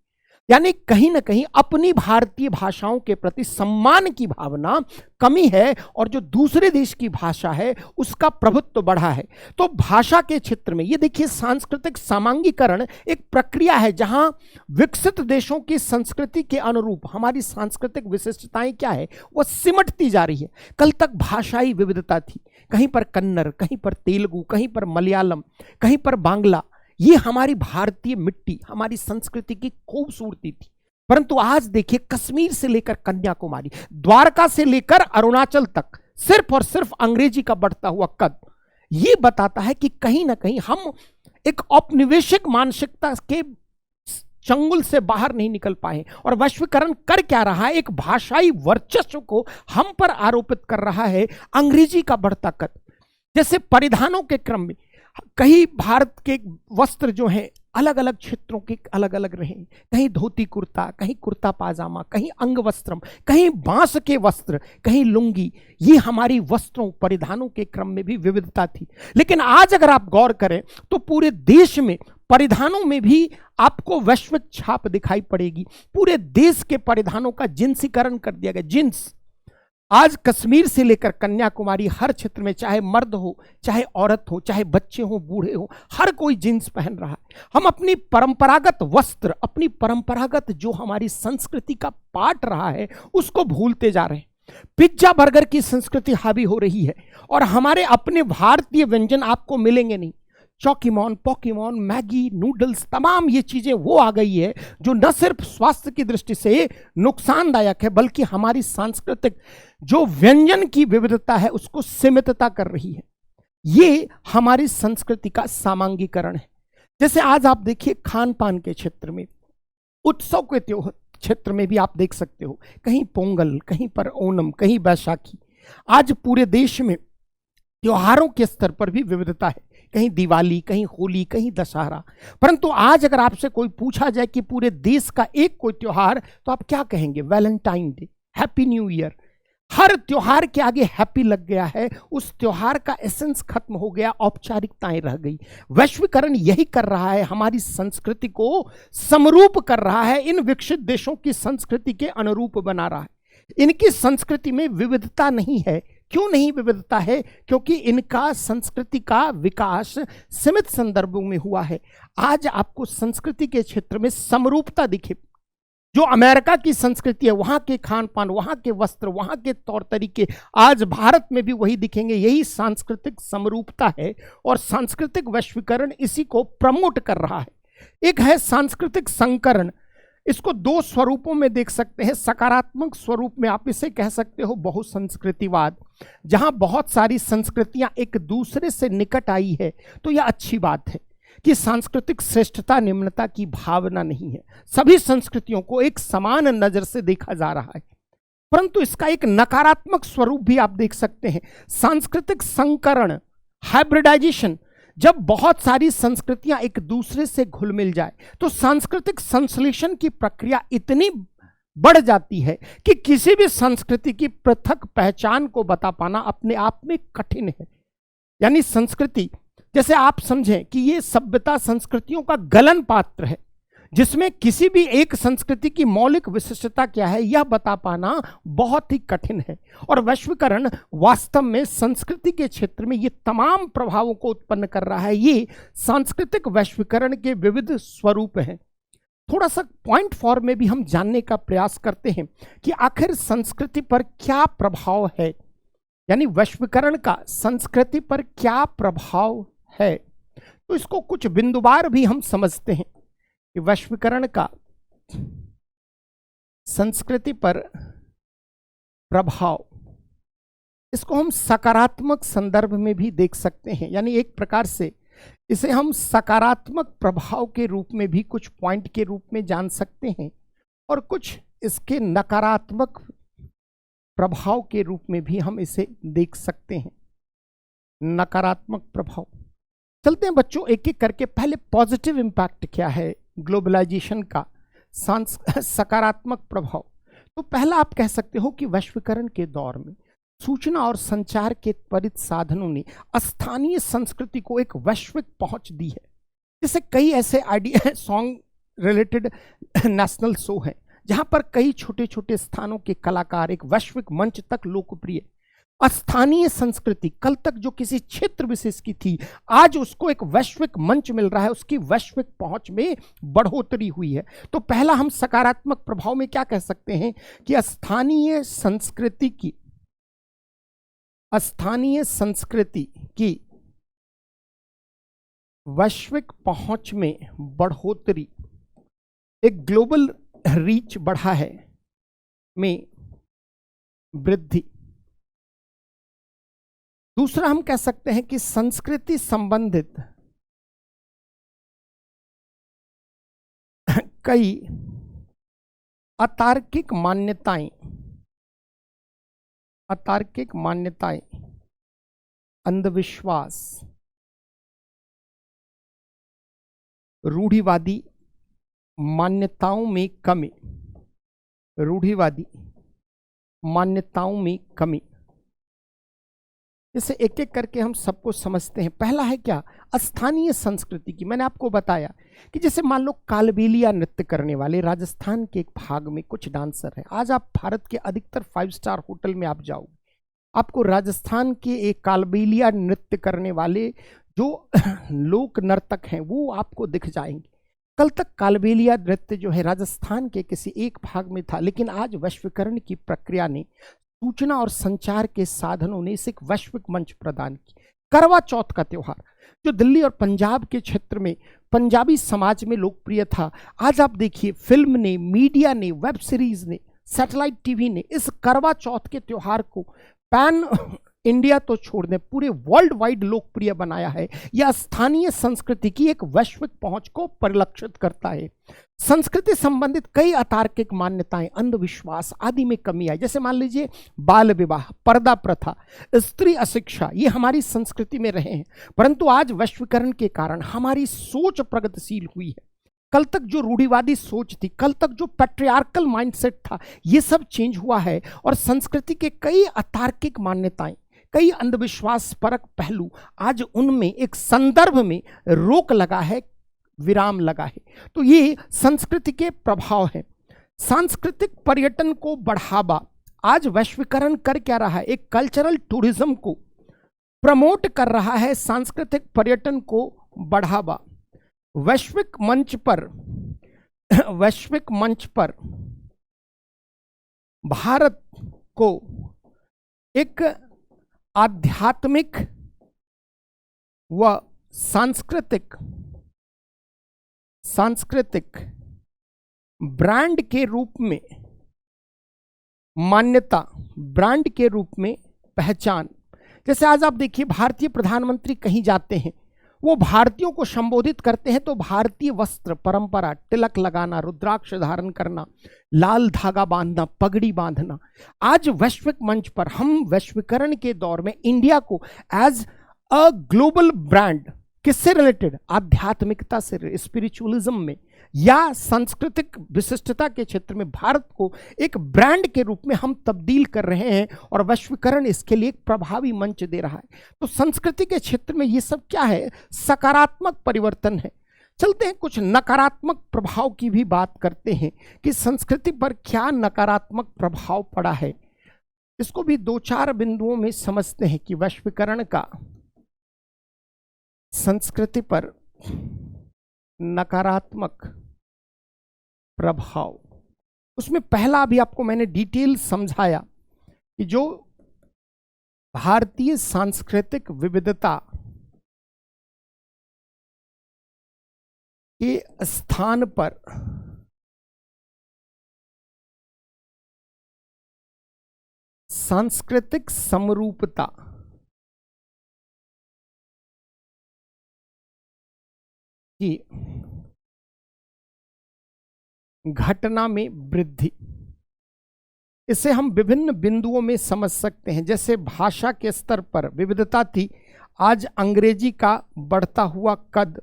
यानी कहीं ना कहीं अपनी भारतीय भाषाओं के प्रति सम्मान की भावना कमी है, और जो दूसरे देश की भाषा है उसका प्रभुत्व बढ़ा है। तो भाषा के क्षेत्र में ये देखिए, सांस्कृतिक सामांगीकरण एक प्रक्रिया है जहां विकसित देशों की संस्कृति के अनुरूप हमारी सांस्कृतिक विशिष्टताएं क्या है, वह सिमटती जा रही है। कल तक भाषाई विविधता थी, कहीं पर कन्नड़, कहीं पर तेलुगु, कहीं पर मलयालम, कहीं पर बांग्ला, ये हमारी भारतीय मिट्टी, हमारी संस्कृति की खूबसूरती थी। परंतु आज देखिए, कश्मीर से लेकर कन्याकुमारी, द्वारका से लेकर अरुणाचल तक सिर्फ और सिर्फ अंग्रेजी का बढ़ता हुआ कद, ये बताता है कि कहीं ना कहीं हम एक औपनिवेशिक मानसिकता के चंगुल से बाहर नहीं निकल पाए। और वैश्वीकरण कर क्या रहा है? एक भाषाई वर्चस्व को हम पर आरोपित कर रहा है, अंग्रेजी का बढ़ता कद। जैसे परिधानों के क्रम में कहीं भारत के वस्त्र जो हैं अलग अलग क्षेत्रों के अलग अलग रहे, कहीं धोती कुर्ता, कहीं कुर्ता पाजामा, कहीं अंग वस्त्रम, कहीं बांस के वस्त्र, कहीं लुंगी। ये हमारी वस्त्रों परिधानों के क्रम में भी विविधता थी। लेकिन आज अगर आप गौर करें तो पूरे देश में परिधानों में भी आपको वैश्विक छाप दिखाई पड़ेगी। पूरे देश के परिधानों का जिन्सीकरण कर दिया गया। जिन्स आज कश्मीर से लेकर कन्याकुमारी हर क्षेत्र में, चाहे मर्द हो, चाहे औरत हो, चाहे बच्चे हो, बूढ़े हो, हर कोई जींस पहन रहा है। हम अपनी परंपरागत वस्त्र, अपनी परंपरागत जो हमारी संस्कृति का पार्ट रहा है, उसको भूलते जा रहे हैं। पिज्जा बर्गर की संस्कृति हावी हो रही है और हमारे अपने भारतीय व्यंजन आपको मिलेंगे नहीं। चौकीमॉन, पॉकीमॉन, मैगी, नूडल्स, तमाम ये चीजें वो आ गई है जो न सिर्फ स्वास्थ्य की दृष्टि से नुकसानदायक है, बल्कि हमारी सांस्कृतिक जो व्यंजन की विविधता है उसको सीमितता कर रही है। ये हमारी संस्कृति का सामांगीकरण है। जैसे आज आप देखिए खान पान के क्षेत्र में, उत्सव के त्योहार क्षेत्र में भी आप देख सकते हो, कहीं पोंगल, कहीं पर ओणम, कहीं बैसाखी। आज पूरे देश में त्योहारों के स्तर पर भी विविधता है, कहीं दिवाली, कहीं होली, कहीं दशहरा। परंतु आज अगर आपसे कोई पूछा जाए कि पूरे देश का एक कोई त्योहार, तो आप क्या कहेंगे? Valentine day, happy new year. हर त्योहार के आगे हैप्पी लग गया है, उस त्योहार का एसेंस खत्म हो गया, औपचारिकताएं रह गई। वैश्वीकरण यही कर रहा है, हमारी संस्कृति को समरूप कर रहा है, इन विकसित देशों की संस्कृति के अनुरूप बना रहा है। इनकी संस्कृति में विविधता नहीं है। क्यों नहीं विविधता है? क्योंकि इनका संस्कृति का विकास सीमित संदर्भों में हुआ है। आज आपको संस्कृति के क्षेत्र में समरूपता दिखे। जो अमेरिका की संस्कृति है, वहां के खान पान, वहां के वस्त्र, वहां के तौर तरीके, आज भारत में भी वही दिखेंगे। यही सांस्कृतिक समरूपता है और सांस्कृतिक वैश्वीकरण इसी को प्रमोट कर रहा है। एक है सांस्कृतिक संकरण। इसको दो स्वरूपों में देख सकते हैं। सकारात्मक स्वरूप में आप इसे कह सकते हो बहुसंस्कृतिवाद, जहां बहुत सारी संस्कृतियां एक दूसरे से निकट आई है। तो यह अच्छी बात है कि सांस्कृतिक श्रेष्ठता निम्नता की भावना नहीं है, सभी संस्कृतियों को एक समान नजर से देखा जा रहा है। परंतु इसका एक नकारात्मक स्वरूप भी आप देख सकते हैं, सांस्कृतिक संकरण, हाइब्रिडाइजेशन। जब बहुत सारी संस्कृतियां एक दूसरे से घुल मिल जाए तो सांस्कृतिक संश्लेषण की प्रक्रिया इतनी बढ़ जाती है कि किसी भी संस्कृति की पृथक पहचान को बता पाना अपने आप में कठिन है। यानी संस्कृति, जैसे आप समझें कि ये सभ्यता संस्कृतियों का गलन पात्र है, जिसमें किसी भी एक संस्कृति की मौलिक विशिष्टता क्या है यह बता पाना बहुत ही कठिन है। और वैश्वीकरण वास्तव में संस्कृति के क्षेत्र में ये तमाम प्रभावों को उत्पन्न कर रहा है। ये सांस्कृतिक वैश्वीकरण के विविध स्वरूप हैं। थोड़ा सा पॉइंट फॉर्म में भी हम जानने का प्रयास करते हैं कि आखिर संस्कृति पर क्या प्रभाव है, यानी वैश्वीकरण का संस्कृति पर क्या प्रभाव है। तो इसको कुछ बिंदुवार भी हम समझते हैं कि वैश्वीकरण का संस्कृति पर प्रभाव, इसको हम सकारात्मक संदर्भ में भी देख सकते हैं। यानी एक प्रकार से इसे हम सकारात्मक प्रभाव के रूप में भी कुछ पॉइंट के रूप में जान सकते हैं और कुछ इसके नकारात्मक प्रभाव के रूप में भी हम इसे देख सकते हैं। नकारात्मक प्रभाव, चलते हैं बच्चों एक एक करके। पहले पॉजिटिव इंपैक्ट क्या है ग्लोबलाइजेशन का, सकारात्मक प्रभाव। तो पहला आप कह सकते हो कि वैश्वीकरण के दौर में सूचना और संचार के त्वरित साधनों ने स्थानीय संस्कृति को एक वैश्विक पहुंच दी है। जैसे कई ऐसे idea song related national show हैं जहां पर कई छोटे छोटे स्थानों के कलाकार एक वैश्विक मंच तक लोकप्रिय। स्थानीय संस्कृति कल तक जो किसी क्षेत्र विशेष की थी, आज उसको एक वैश्विक मंच मिल रहा है, उसकी वैश्विक पहुंच में बढ़ोतरी हुई है। तो पहला हम सकारात्मक प्रभाव में क्या कह सकते हैं कि स्थानीय संस्कृति की वैश्विक पहुंच में बढ़ोतरी, एक ग्लोबल रीच बढ़ा है, में वृद्धि। दूसरा हम कह सकते हैं कि संस्कृति संबंधित कई अतार्किक मान्यताएं, अंधविश्वास, रूढ़िवादी मान्यताओं में कमी। जैसे एक एक करके हम सबको समझते हैं। पहला है क्या? स्थानीय संस्कृति की। मैंने आपको बताया कि जैसे मान लो कालबेलिया नृत्य करने वाले राजस्थान के एक भाग में कुछ डांसर हैं। आज आप भारत के अधिकतर 5 स्टार होटल में आप जाओ, आपको राजस्थान के एक कालबेलिया नृत्य करने वाले जो लोक नर्तक हैं वो आपको दिख जाएंगे। कल तक कालबेलिया नृत्य जो है राजस्थान के किसी एक भाग में था, लेकिन आज वैश्वीकरण की प्रक्रिया ने, सूचना और संचार के साधनों ने इसे एक वैश्विक मंच प्रदान की। करवा चौथ का त्योहार जो दिल्ली और पंजाब के क्षेत्र में पंजाबी समाज में लोकप्रिय था, आज आप देखिए फिल्म ने, मीडिया ने, वेब सीरीज ने, सैटेलाइट टीवी ने इस करवा चौथ के त्योहार को पैन इंडिया तो छोड़ दें, पूरे वर्ल्ड वाइड लोकप्रिय बनाया है। यह स्थानीय संस्कृति की एक वैश्विक पहुंच को परिलक्षित करता है। संस्कृति संबंधित कई अतार्किक मान्यताएं, अंधविश्वास आदि में कमी आई। जैसे मान लीजिए बाल विवाह, पर्दा प्रथा, स्त्री अशिक्षा, ये हमारी संस्कृति में रहे हैं, परंतु आज वैश्वीकरण के कारण हमारी सोच प्रगतिशील हुई है। कल तक जो रूढ़िवादी सोच थी, कल तक जो पैट्रियार्कल माइंडसेट था, ये सब चेंज हुआ है और संस्कृति के कई अतार्किक मान्यताएं, कई अंधविश्वास परक पहलू, आज उनमें एक संदर्भ में रोक लगा है, विराम लगा है। तो ये संस्कृति के प्रभाव है। सांस्कृतिक पर्यटन को बढ़ावा, आज वैश्वीकरण कर क्या रहा है? एक कल्चरल टूरिज्म को प्रमोट कर रहा है, सांस्कृतिक पर्यटन को बढ़ावा। वैश्विक मंच पर भारत को एक आध्यात्मिक व सांस्कृतिक ब्रांड के रूप में मान्यता, ब्रांड के रूप में पहचान। जैसे आज आप देखिए भारतीय प्रधानमंत्री कहीं जाते हैं, वो भारतीयों को संबोधित करते हैं तो भारतीय वस्त्र परंपरा, तिलक लगाना, रुद्राक्ष धारण करना, लाल धागा बांधना, पगड़ी बांधना। आज वैश्विक मंच पर हम वैश्वीकरण के दौर में इंडिया को एज अ ग्लोबल ब्रांड, किससे रिलेटेड? आध्यात्मिकता से, स्पिरिचुअलिज्म में या सांस्कृतिक विशिष्टता के क्षेत्र में भारत को एक ब्रांड के रूप में हम तब्दील कर रहे हैं और वैश्वीकरण इसके लिए एक प्रभावी मंच दे रहा है। तो संस्कृति के क्षेत्र में ये सब क्या है? सकारात्मक परिवर्तन है। चलते हैं कुछ नकारात्मक प्रभाव की भी बात करते हैं कि संस्कृति पर क्या नकारात्मक प्रभाव पड़ा है। इसको भी 2-4 बिंदुओं में समझते हैं कि वैश्वीकरण का संस्कृति पर नकारात्मक प्रभाव। उसमें पहला भी आपको मैंने डिटेल समझाया कि जो भारतीय सांस्कृतिक विविधता के स्थान पर सांस्कृतिक समरूपता की घटना में वृद्धि, इसे हम विभिन्न बिंदुओं में समझ सकते हैं। जैसे भाषा के स्तर पर विविधता थी, आज अंग्रेजी का बढ़ता हुआ कद।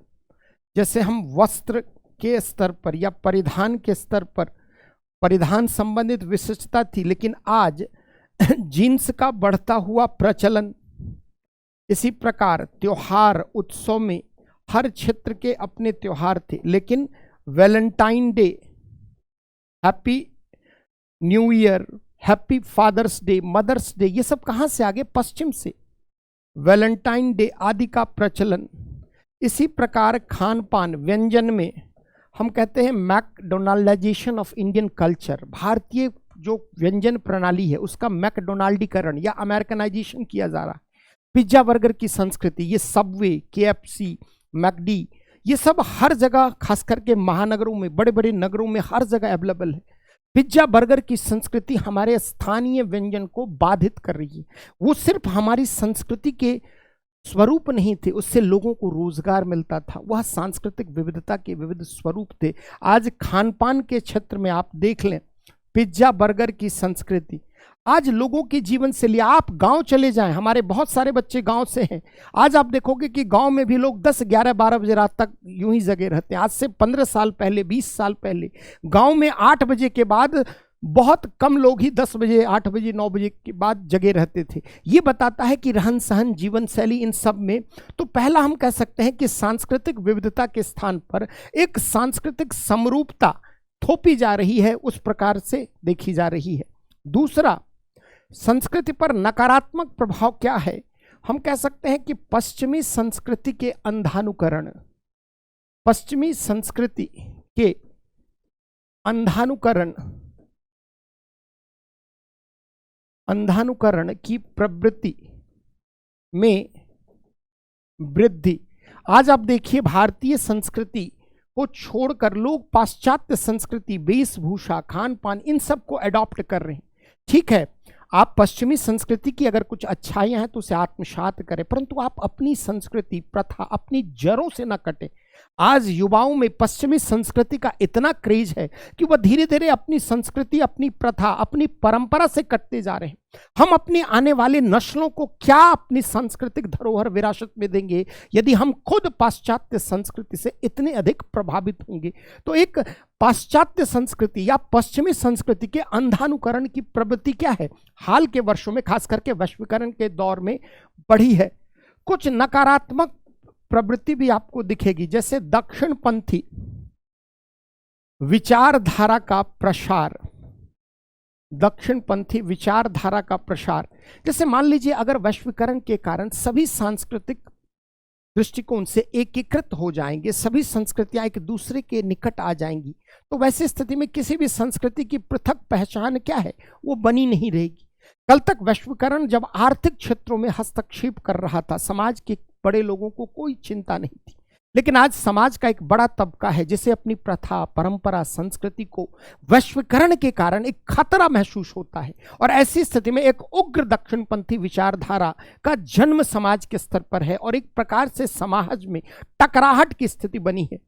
जैसे हम वस्त्र के स्तर पर या परिधान के स्तर पर परिधान संबंधित विशिष्टता थी, लेकिन आज जीन्स का बढ़ता हुआ प्रचलन। इसी प्रकार त्योहार उत्सव में हर क्षेत्र के अपने त्योहार थे, लेकिन Valentine day, happy new year, happy father's day, mother's day, ये सब कहाँ से आ गए? पश्चिम से। वैलेंटाइन डे आदि का प्रचलन। इसी प्रकार खान पान, व्यंजन में हम कहते हैं मैकडोनाल्डाइजेशन ऑफ इंडियन कल्चर, भारतीय जो व्यंजन प्रणाली है उसका मैकडोनाल्डीकरण या अमेरिकनाइजेशन किया जा रहा है। पिज्जा बर्गर की संस्कृति, ये सबवे, KFC, मैकडी, ये सब हर जगह, खास करके महानगरों में, बड़े बड़े नगरों में हर जगह अवेलेबल है। पिज्जा बर्गर की संस्कृति हमारे स्थानीय व्यंजन को बाधित कर रही है। वो सिर्फ हमारी संस्कृति के स्वरूप नहीं थे, उससे लोगों को रोजगार मिलता था, वह सांस्कृतिक विविधता के विविध स्वरूप थे। आज खान पान के क्षेत्र में आप देख लें, पिज्जा बर्गर की संस्कृति आज लोगों की जीवन शैली, आप गांव चले जाएं, हमारे बहुत सारे बच्चे गांव से हैं, आज आप देखोगे कि गांव में भी लोग 10, 11, 12 बजे रात तक यूं ही जगे रहते हैं। आज से 15 साल पहले, 20 साल पहले गांव में 8 बजे के बाद बहुत कम लोग ही 10 बजे, 8 बजे, 9 बजे के बाद जगे रहते थे। ये बताता है कि रहन सहन, जीवन शैली, इन सब में तो पहला हम कह सकते हैं कि सांस्कृतिक विविधता के स्थान पर एक सांस्कृतिक समरूपता थोपी जा रही है, उस प्रकार से देखी जा रही है। दूसरा, संस्कृति पर नकारात्मक प्रभाव क्या है? हम कह सकते हैं कि पश्चिमी संस्कृति के अंधानुकरण, पश्चिमी संस्कृति के अंधानुकरण की प्रवृत्ति में वृद्धि। आज आप देखिए, भारतीय संस्कृति को छोड़कर लोग पाश्चात्य संस्कृति, वेशभूषा, खान पान, इन सब को अडॉप्ट कर रहे हैं। ठीक है, आप पश्चिमी संस्कृति की अगर कुछ अच्छाइयां हैं तो उसे आत्मसात करें, परंतु आप अपनी संस्कृति, प्रथा, अपनी जड़ों से न कटें। आज युवाओं में पश्चिमी संस्कृति का इतना क्रेज है कि वह धीरे धीरे अपनी संस्कृति, अपनी प्रथा, अपनी परंपरा से कटते जा रहे हैं। हम अपनी आने वाले नस्लों को क्या अपनी सांस्कृतिक धरोहर विरासत में देंगे यदि हम खुद पाश्चात्य संस्कृति से इतने अधिक प्रभावित होंगे? तो एक पाश्चात्य संस्कृति या पश्चिमी संस्कृति के अंधानुकरण की प्रवृत्ति क्या है, हाल के वर्षों में खास करके वैश्वीकरण के दौर में बढ़ी है। कुछ नकारात्मक प्रवृत्ति भी आपको दिखेगी, जैसे दक्षिणपंथी विचारधारा का प्रसार, दक्षिणपंथी विचारधारा का प्रसार। जैसे मान लीजिए, अगर वैश्वीकरण के कारण सभी सांस्कृतिक दृष्टिकोण से एकीकृत हो जाएंगे, सभी संस्कृतियां एक दूसरे के निकट आ जाएंगी, तो वैसी स्थिति में किसी भी संस्कृति की पृथक पहचान क्या है, वो बनी नहीं रहेगी। कल तक वैश्वीकरण जब आर्थिक क्षेत्रों में हस्तक्षेप कर रहा था, समाज के बड़े लोगों को कोई चिंता नहीं थी, लेकिन आज समाज का एक बड़ा तबका है जिसे अपनी प्रथा, परंपरा, संस्कृति को वैश्वीकरण के कारण एक खतरा महसूस होता है, और ऐसी स्थिति में एक उग्र दक्षिणपंथी विचारधारा का जन्म समाज के स्तर पर है और एक प्रकार से समाज में टकराहट की स्थिति बनी है।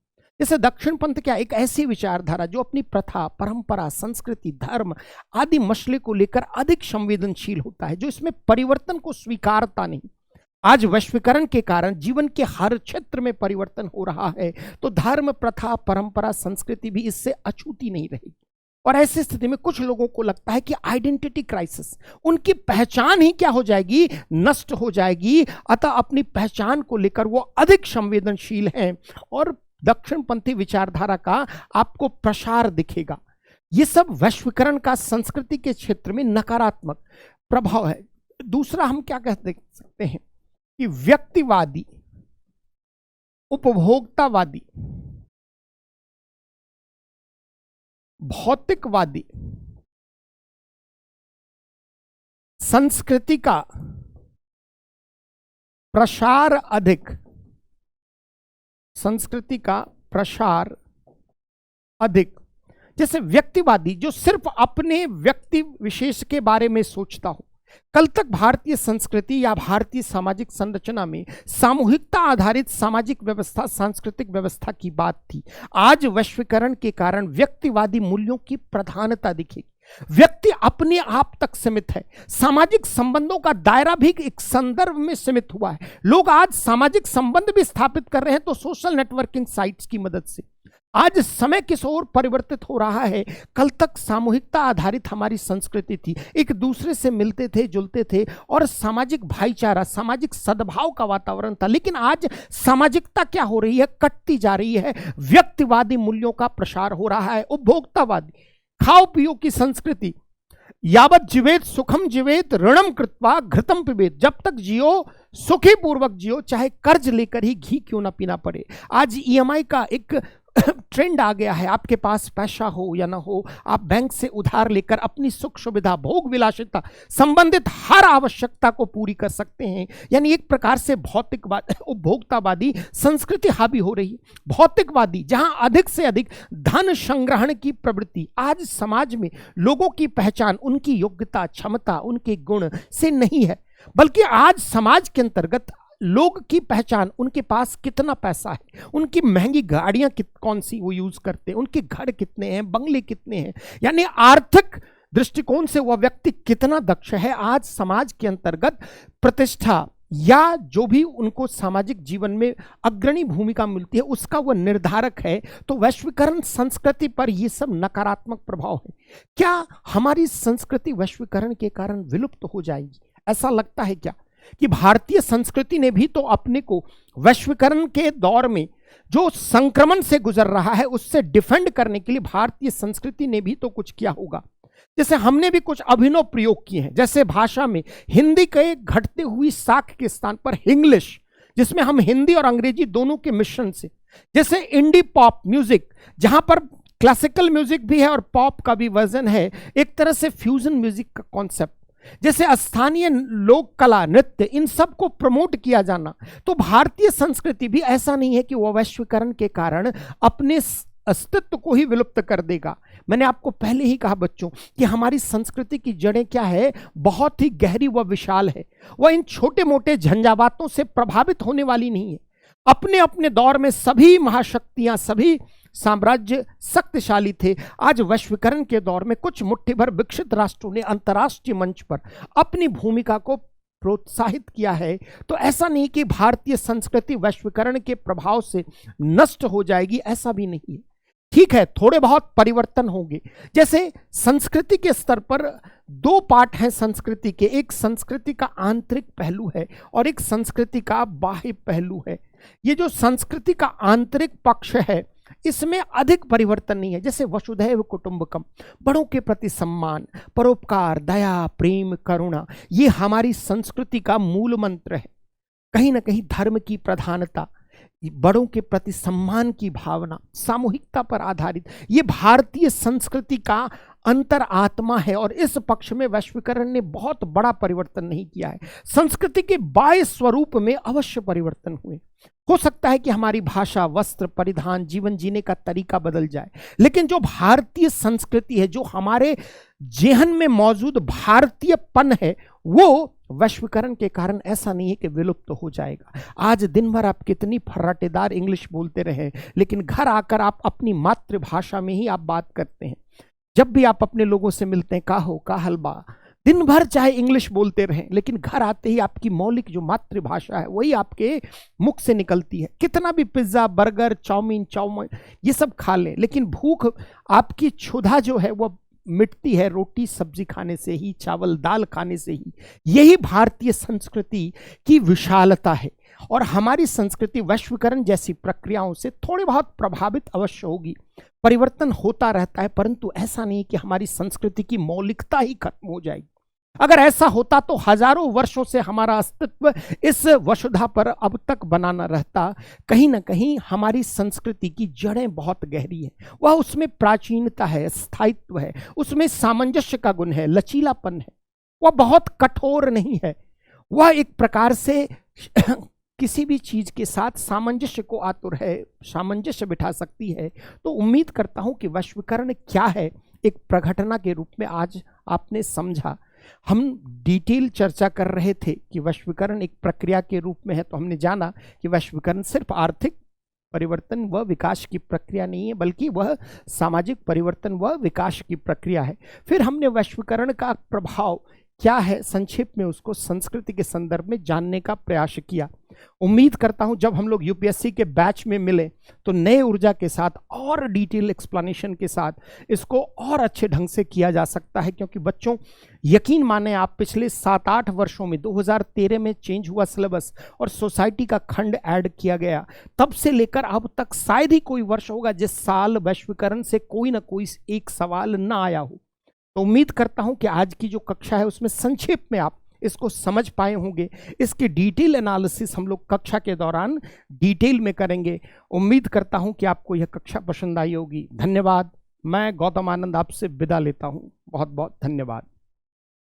जैसे दक्षिणपंथ क्या, एक ऐसी विचारधारा जो अपनी प्रथा, परंपरा, संस्कृति, धर्म आदि मसले को लेकर अधिक संवेदनशील होता है, जो इसमें परिवर्तन को स्वीकारता नहीं। आज वैश्वीकरण के कारण जीवन के हर क्षेत्र में परिवर्तन हो रहा है, तो धर्म, प्रथा, परंपरा, संस्कृति भी इससे अछूती नहीं रहेगी। और ऐसी स्थिति में कुछ लोगों को लगता है कि आइडेंटिटी क्राइसिस, उनकी पहचान ही क्या हो जाएगी, नष्ट हो जाएगी। अतः अपनी पहचान को लेकर वो अधिक संवेदनशील हैं और दक्षिणपंथी विचारधारा का आपको प्रसार दिखेगा। ये सब वैश्वीकरण का संस्कृति के क्षेत्र में नकारात्मक प्रभाव है। दूसरा, हम क्या कह सकते हैं कि व्यक्तिवादी, उपभोक्तावादी, भौतिकवादी संस्कृति का प्रसार अधिक, संस्कृति का प्रसार अधिक। जैसे व्यक्तिवादी जो सिर्फ अपने व्यक्ति विशेष के बारे में सोचता हो। कल तक भारतीय संस्कृति या भारतीय सामाजिक संरचना में सामूहिकता आधारित सामाजिक व्यवस्था, सांस्कृतिक व्यवस्था की बात थी। आज वैश्वीकरण के कारण व्यक्तिवादी मूल्यों की प्रधानता दिखेगी। व्यक्ति अपने आप तक सीमित है, सामाजिक संबंधों का दायरा भी एक संदर्भ में सीमित हुआ है। लोग आज सामाजिक संबंध भी स्थापित कर रहे हैं तो सोशल नेटवर्किंग साइट्स की मदद से। आज समय किस ओर परिवर्तित हो रहा है। कल तक सामूहिकता आधारित हमारी संस्कृति थी, एक दूसरे से मिलते थे, जुलते थे और सामाजिक भाईचारा, सामाजिक सद्भाव का वातावरण था। लेकिन आज सामाजिकता क्या हो रही है, कटती जा रही है। व्यक्तिवादी मूल्यों का प्रसार हो रहा है। उपभोक्तावादी, खाओ पियो की संस्कृति, यावत जीवेत सुखम जीवेत ऋणम कृत्वा घृतम पिबेत, जब तक जियो सुखी पूर्वक जियो, चाहे कर्ज लेकर ही घी क्यों ना पीना पड़े। आज ईएमआई का एक ट्रेंड आ गया है, आपके पास पैसा हो या ना हो, आप बैंक से उधार लेकर अपनी सुख सुविधा, भोग विलासिता संबंधित हर आवश्यकता को पूरी कर सकते हैं। यानी एक प्रकार से भौतिकवाद, उपभोक्तावादी संस्कृति हावी हो रही है। भौतिकवादी, जहां अधिक से अधिक धन संग्रहण की प्रवृत्ति। आज समाज में लोगों की पहचान उनकी योग्यता, क्षमता, उनके गुण से नहीं है, बल्कि आज समाज के अंतर्गत लोग की पहचान उनके पास कितना पैसा है, उनकी महंगी गाड़ियां कौन सी वो यूज करते हैं, उनके घर कितने हैं, बंगले कितने हैं, यानी आर्थिक दृष्टिकोण से वह व्यक्ति कितना दक्ष है। आज समाज के अंतर्गत प्रतिष्ठा या जो भी उनको सामाजिक जीवन में अग्रणी भूमिका मिलती है उसका वह निर्धारक है। तो वैश्वीकरण संस्कृति पर यह सब नकारात्मक प्रभाव है। क्या हमारी संस्कृति वैश्वीकरण के कारण विलुप्त हो जाएगी? ऐसा लगता है क्या कि भारतीय संस्कृति ने भी तो अपने को वैश्वीकरण के दौर में जो संक्रमण से गुजर रहा है उससे डिफेंड करने के लिए भारतीय संस्कृति ने भी तो कुछ किया होगा। जैसे हमने भी कुछ अभिनव प्रयोग किए हैं, जैसे भाषा में हिंदी के घटते हुई साख के स्थान पर इंग्लिश, जिसमें हम हिंदी और अंग्रेजी दोनों के मिश्रण से, जैसे इंडी पॉप म्यूजिक जहां पर क्लासिकल म्यूजिक भी है और पॉप का भी वर्जन है, एक तरह से फ्यूजन म्यूजिक का कॉन्सेप्ट, जैसे स्थानीय लोक कला, नृत्य, इन सब को प्रमोट किया जाना। तो भारतीय संस्कृति भी ऐसा नहीं है कि वह वैश्वीकरण के कारण अपने अस्तित्व को ही विलुप्त कर देगा। मैंने आपको पहले ही कहा बच्चों कि हमारी संस्कृति की जड़ें क्या है, बहुत ही गहरी व विशाल है। वह इन छोटे मोटे झंझावातों से प्रभावित होने वाली नहीं है। अपने अपने दौर में सभी महाशक्तियां, सभी साम्राज्य शक्तिशाली थे। आज वैश्वीकरण के दौर में कुछ मुट्ठी भर विकसित राष्ट्रों ने अंतर्राष्ट्रीय मंच पर अपनी भूमिका को प्रोत्साहित किया है। तो ऐसा नहीं कि भारतीय संस्कृति वैश्वीकरण के प्रभाव से नष्ट हो जाएगी, ऐसा भी नहीं है। ठीक है, थोड़े बहुत परिवर्तन होंगे। जैसे संस्कृति के स्तर पर दो पार्ट हैं संस्कृति के, एक संस्कृति का आंतरिक पहलू है और एक संस्कृति का बाह्य पहलू है। ये जो संस्कृति का आंतरिक पक्ष है इसमें अधिक परिवर्तन नहीं है। जैसे वसुधैव कुटुंबकम, बड़ों के प्रति सम्मान, परोपकार, दया, प्रेम, करुणा, ये हमारी संस्कृति का मूल मंत्र है। कहीं ना कहीं धर्म की प्रधानता, बड़ों के प्रति सम्मान की भावना, सामूहिकता पर आधारित, ये भारतीय संस्कृति का अंतर आत्मा है। और इस पक्ष में वैश्वीकरण ने बहुत बड़ा परिवर्तन नहीं किया है। संस्कृति के बाह्य स्वरूप में अवश्य परिवर्तन हुए। हो सकता है कि हमारी भाषा, वस्त्र, परिधान, जीवन जीने का तरीका बदल जाए, लेकिन जो भारतीय संस्कृति है, जो हमारे जेहन में मौजूद भारतीयपन है, वो वैश्वीकरण के कारण ऐसा नहीं है कि विलुप्त हो जाएगा। आज दिन भर आप कितनी फर्राटेदार इंग्लिश बोलते रहे, लेकिन घर आकर आप अपनी मातृभाषा में ही आप बात करते हैं। जब भी आप अपने लोगों से मिलते हैं, का हो, का हलवा, दिन भर चाहे इंग्लिश बोलते रहें, लेकिन घर आते ही आपकी मौलिक जो मातृभाषा है वही आपके मुख से निकलती है। कितना भी पिज्जा, बर्गर, चाउमीन ये सब खा लें, लेकिन भूख आपकी, क्षुधा जो है वो मिटती है रोटी सब्जी खाने से ही, चावल दाल खाने से ही। यही भारतीय संस्कृति की विशालता है। और हमारी संस्कृति वैश्वीकरण जैसी प्रक्रियाओं से थोड़ी बहुत प्रभावित अवश्य होगी, परिवर्तन होता रहता है, परंतु ऐसा नहीं कि हमारी संस्कृति की मौलिकता ही खत्म हो जाएगी। अगर ऐसा होता तो हजारों वर्षों से हमारा अस्तित्व इस वसुधा पर अब तक बनाना रहता। कहीं ना कहीं हमारी संस्कृति की जड़ें बहुत गहरी है, वह उसमें प्राचीनता है, स्थायित्व है, उसमें सामंजस्य का गुण है, लचीलापन है, वह बहुत कठोर नहीं है, वह एक प्रकार से किसी भी चीज के साथ सामंजस्य को आतुर है, सामंजस्य बिठा सकती है। तो उम्मीद करता हूं कि वैश्वीकरण क्या है एक प्रघटना के रूप में आज आपने समझा। हम डिटेल चर्चा कर रहे थे कि वैश्वीकरण एक प्रक्रिया के रूप में है, तो हमने जाना कि वैश्वीकरण सिर्फ आर्थिक परिवर्तन व विकास की प्रक्रिया नहीं है, बल्कि वह सामाजिक परिवर्तन व विकास की प्रक्रिया है। फिर हमने वैश्वीकरण का प्रभाव क्या है संक्षेप में उसको संस्कृति के संदर्भ में जानने का प्रयास किया। उम्मीद करता हूं जब हम लोग यूपीएससी के बैच में मिले तो नए ऊर्जा के साथ और डिटेल एक्सप्लेनेशन के साथ इसको और अच्छे ढंग से किया जा सकता है। क्योंकि बच्चों यकीन माने आप, पिछले 7-8 वर्षों में 2013 में चेंज हुआ सिलेबस और सोसाइटी का खंड ऐड किया गया, तब से लेकर अब तक शायद ही कोई वर्ष होगा जिस साल वैश्वीकरण से कोई ना कोई एक सवाल ना आया हो। तो उम्मीद करता हूं कि आज की जो कक्षा है उसमें संक्षेप में आप इसको समझ पाए होंगे। इसकी डिटेल एनालिसिस हम लोग कक्षा के दौरान डिटेल में करेंगे। उम्मीद करता हूं कि आपको यह कक्षा पसंद आई होगी। धन्यवाद। मैं गौतम आनंद आपसे विदा लेता हूं। बहुत बहुत धन्यवाद।